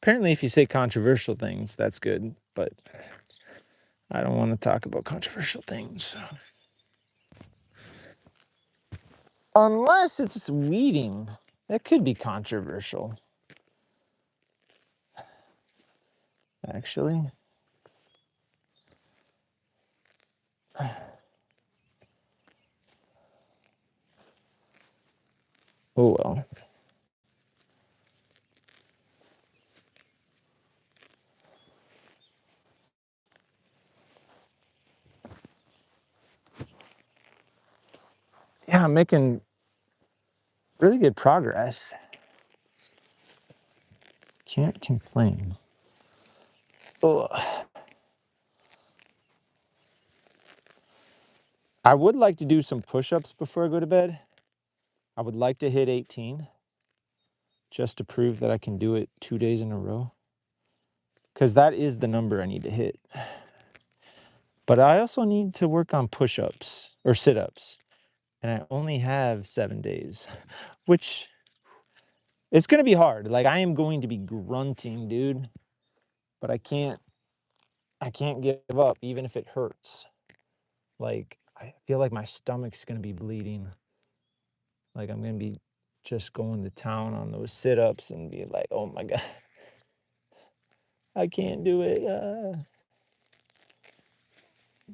Apparently, if you say controversial things, that's good, but I don't want to talk about controversial things. Unless it's weeding. That could be controversial, actually. Oh well. Yeah, I'm making really good progress. Can't complain. Oh, I would like to do some push-ups before I go to bed. I would like to hit 18 just to prove that I can do it 2 days in a row, because that is the number I need to hit. But I also need to work on push-ups or sit-ups, and I only have 7 days, which it's gonna be hard. Like, I am going to be grunting, dude, but I can't give up even if it hurts. Like, I feel like my stomach's gonna be bleeding. Like, I'm gonna be just going to town on those sit-ups and be like, "Oh my god, I can't do it."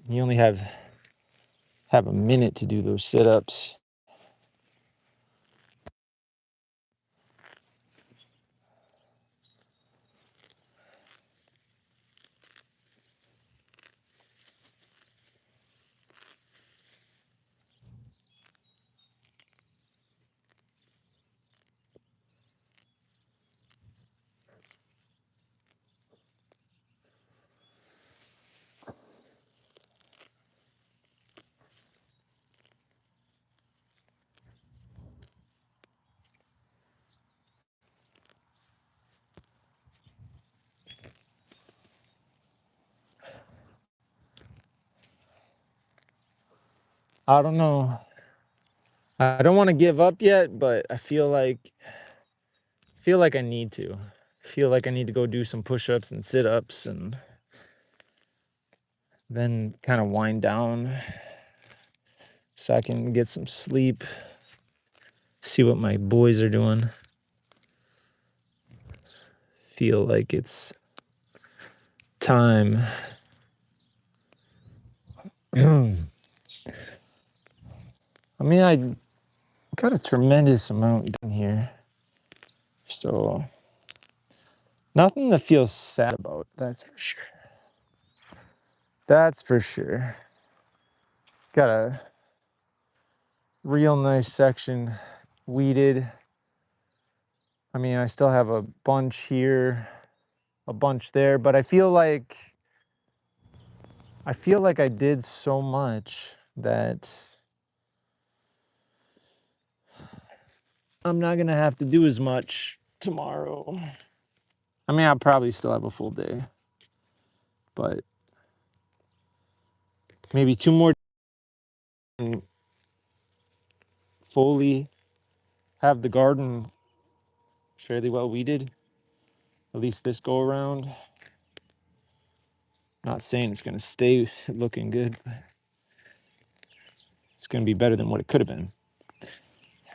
You only have a minute to do those sit-ups. I don't know. I don't wanna give up yet, but I feel like I need to. I feel like I need to go do some push-ups and sit-ups and then kinda wind down so I can get some sleep, see what my boys are doing. Feel like it's time. I mean, I got a tremendous amount done here, so nothing to feel sad about, that's for sure. That's for sure. Got a real nice section weeded. I mean, I still have a bunch here, a bunch there, but I feel like I did so much that I'm not gonna have to do as much tomorrow. I mean, I'll probably still have a full day, but maybe 2 more and fully have the garden fairly well weeded, at least this go around. Not saying it's gonna stay looking good, but it's gonna be better than what it could have been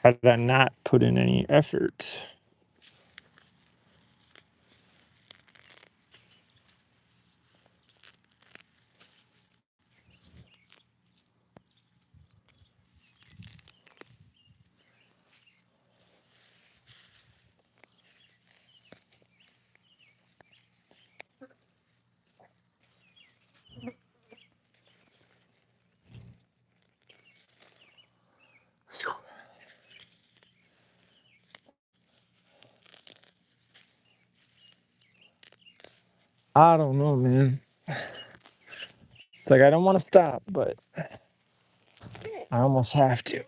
had I not put in any effort. I don't know, man. It's like I don't want to stop, but I almost have to.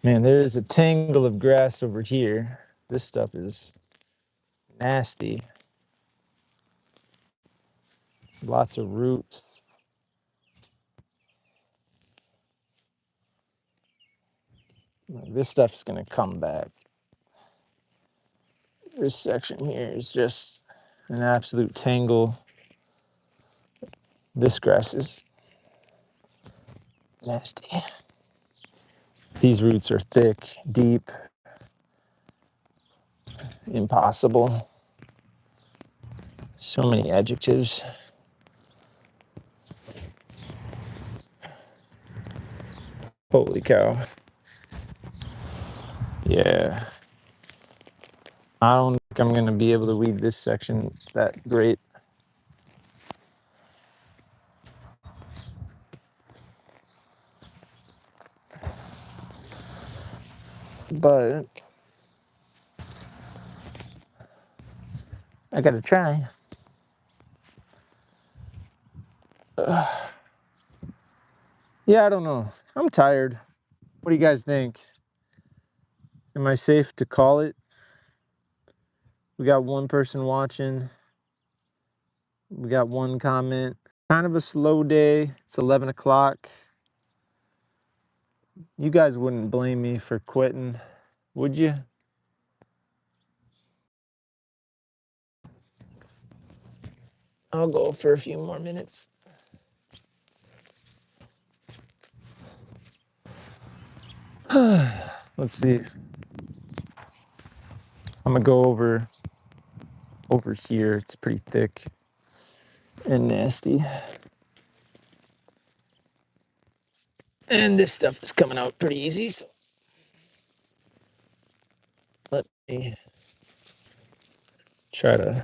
Man, there's a tangle of grass over here. This stuff is nasty. Lots of roots. This stuff's gonna come back. This section here is just an absolute tangle. This grass is nasty. These roots are thick, deep, impossible. So many adjectives. Holy cow. Yeah. I don't think I'm going to be able to weed this section that great. But I got to try. Yeah, I don't know. I'm tired. What do you guys think? Am I safe to call it? We got one person watching. We got one comment. Kind of a slow day. It's 11 o'clock. You guys wouldn't blame me for quitting, would you? I'll go for a few more minutes. Let's see. I'm gonna go over here. It's pretty thick and nasty. And this stuff is coming out pretty easy, so let me try to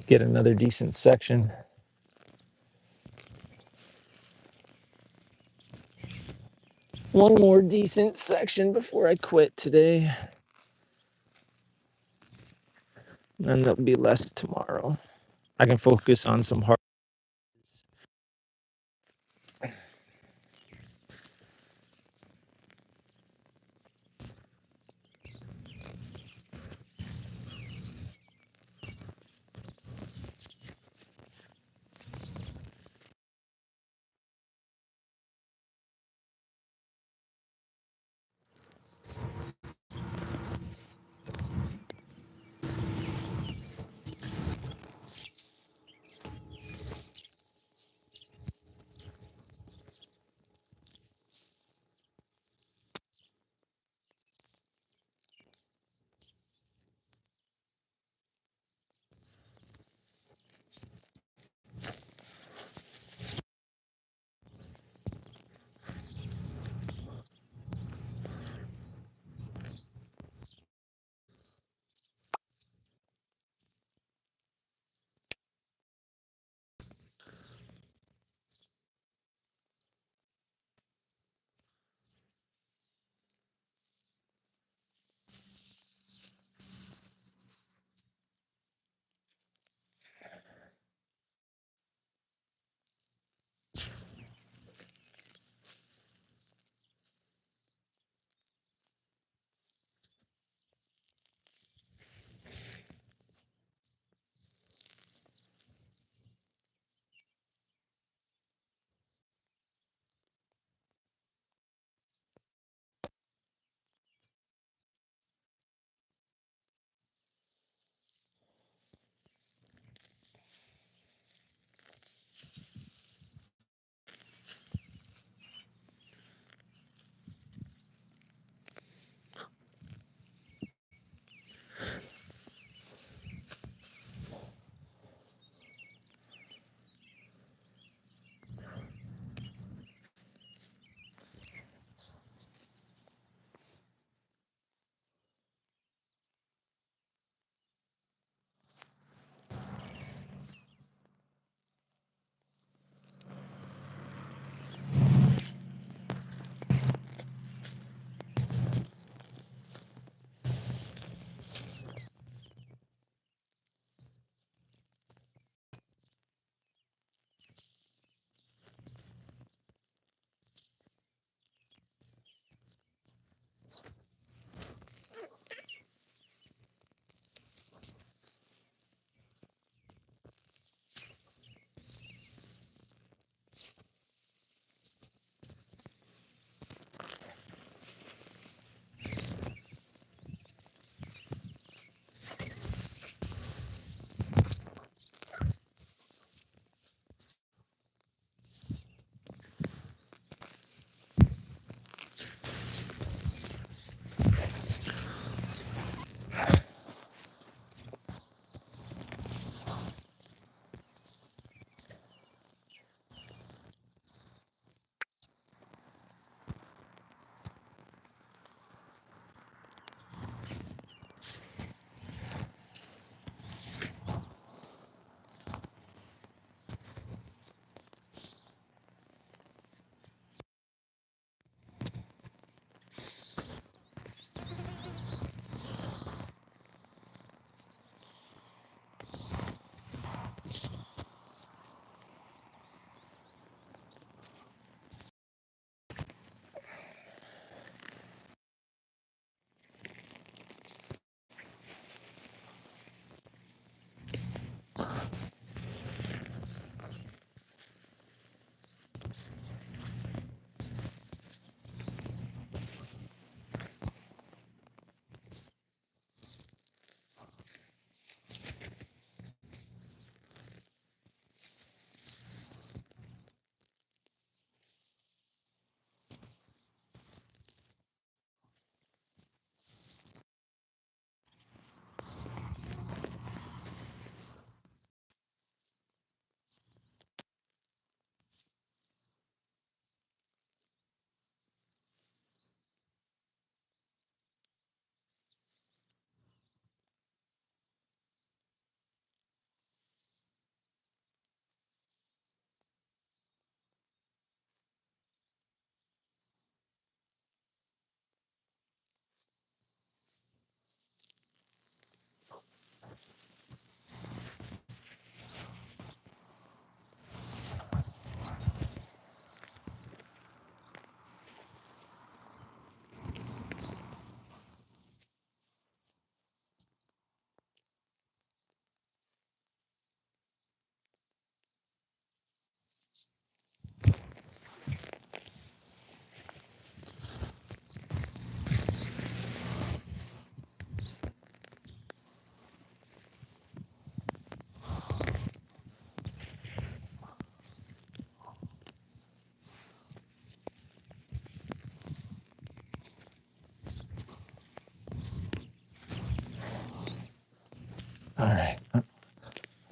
get another decent section. One more decent section before I quit today. And there'll be less tomorrow. I can focus on some hard.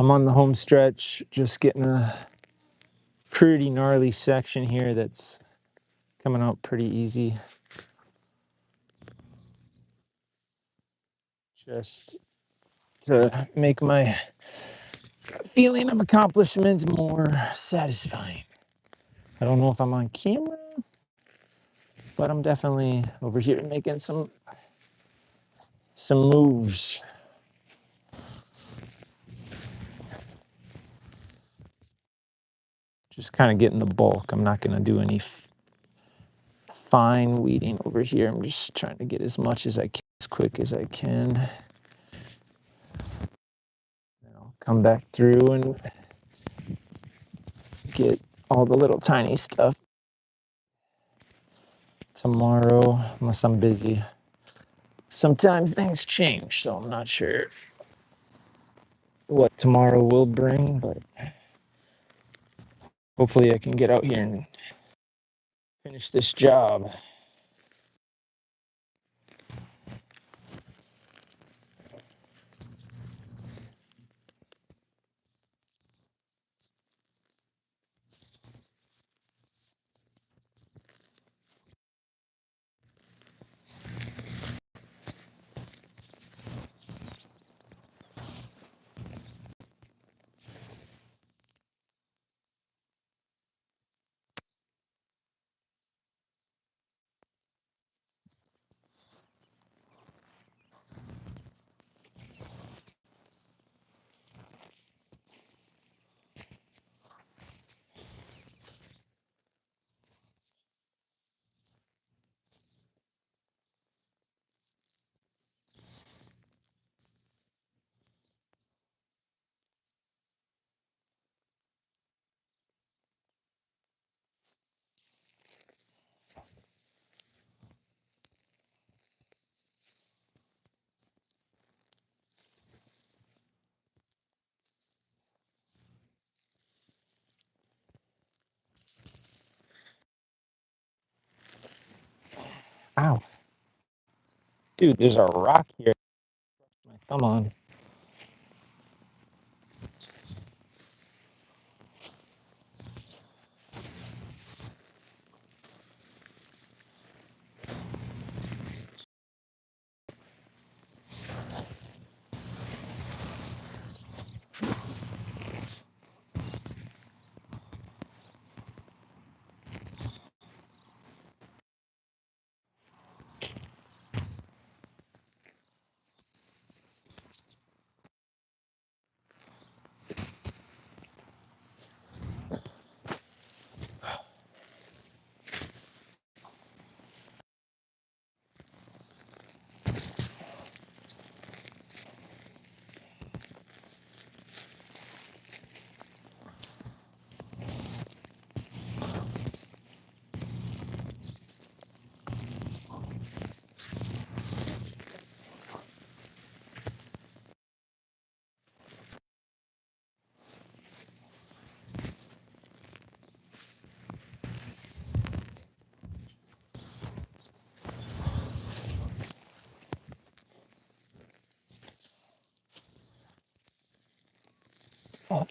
I'm on the home stretch, just getting a pretty gnarly section here that's coming out pretty easy. Just to make my feeling of accomplishment more satisfying. I don't know if I'm on camera, but I'm definitely over here making some moves. Just kind of getting the bulk. I'm not going to do any fine weeding over here. I'm just trying to get as much as I can, as quick as I can. Then I'll come back through and get all the little tiny stuff tomorrow, unless I'm busy. Sometimes things change, so I'm not sure what tomorrow will bring, but hopefully I can get out here and finish this job. Ow. Dude, there's a rock here. My thumb on. Oh.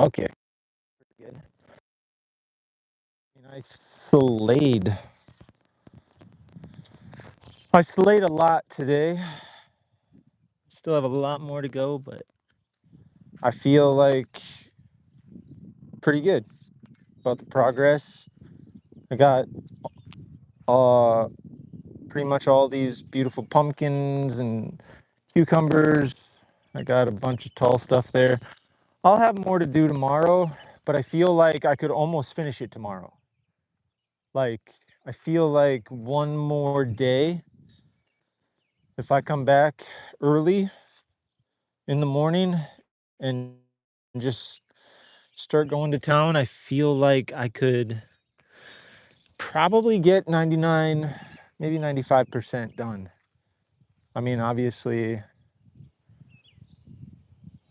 Okay. Pretty good. I slayed. I slayed a lot today. Still have a lot more to go, but I feel like pretty good about the progress. I got uh pretty much all these beautiful pumpkins and cucumbers. I got a bunch of tall stuff there. I'll have more to do tomorrow, but I feel like I could almost finish it tomorrow. Like, I feel like one more day, if I come back early in the morning and just start going to town, I feel like I could probably get 99, maybe 95% done. I mean, obviously,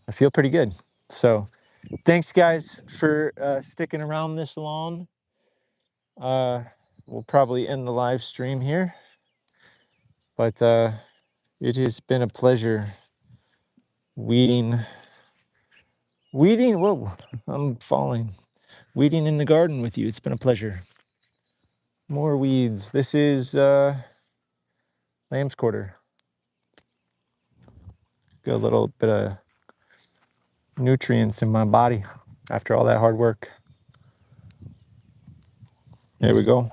I feel pretty good. So, thanks guys for sticking around this long. We'll probably end the live stream here, but it has been a pleasure weeding. Whoa, I'm falling. Weeding in the garden with you. It's been a pleasure. More weeds. This is lamb's quarter. Got a little bit of nutrients in my body after all that hard work. There we go.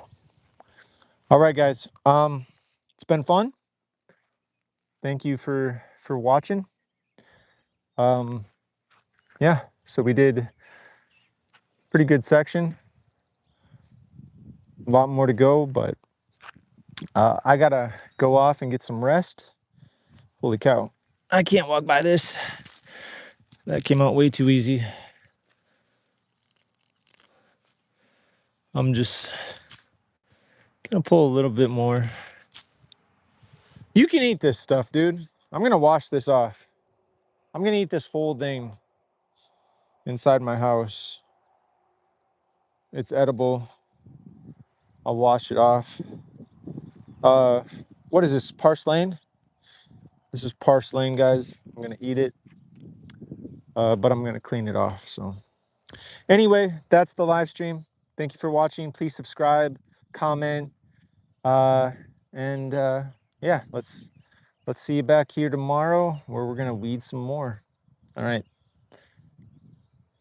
All right, guys. It's been fun. Thank you for watching. Yeah, so we did pretty good section. A lot more to go, but I gotta go off and get some rest. Holy cow. I can't walk by this. That came out way too easy. I'm just gonna pull a little bit more. You can eat this stuff, dude. I'm gonna wash this off. I'm gonna eat this whole thing inside my house. It's edible. I'll wash it off. What is this, parslane? This is parslane, guys. I'm gonna eat it, but I'm gonna clean it off. So anyway, that's the live stream. Thank you for watching. Please subscribe, comment, and yeah, let's see you back here tomorrow where we're gonna weed some more. All right.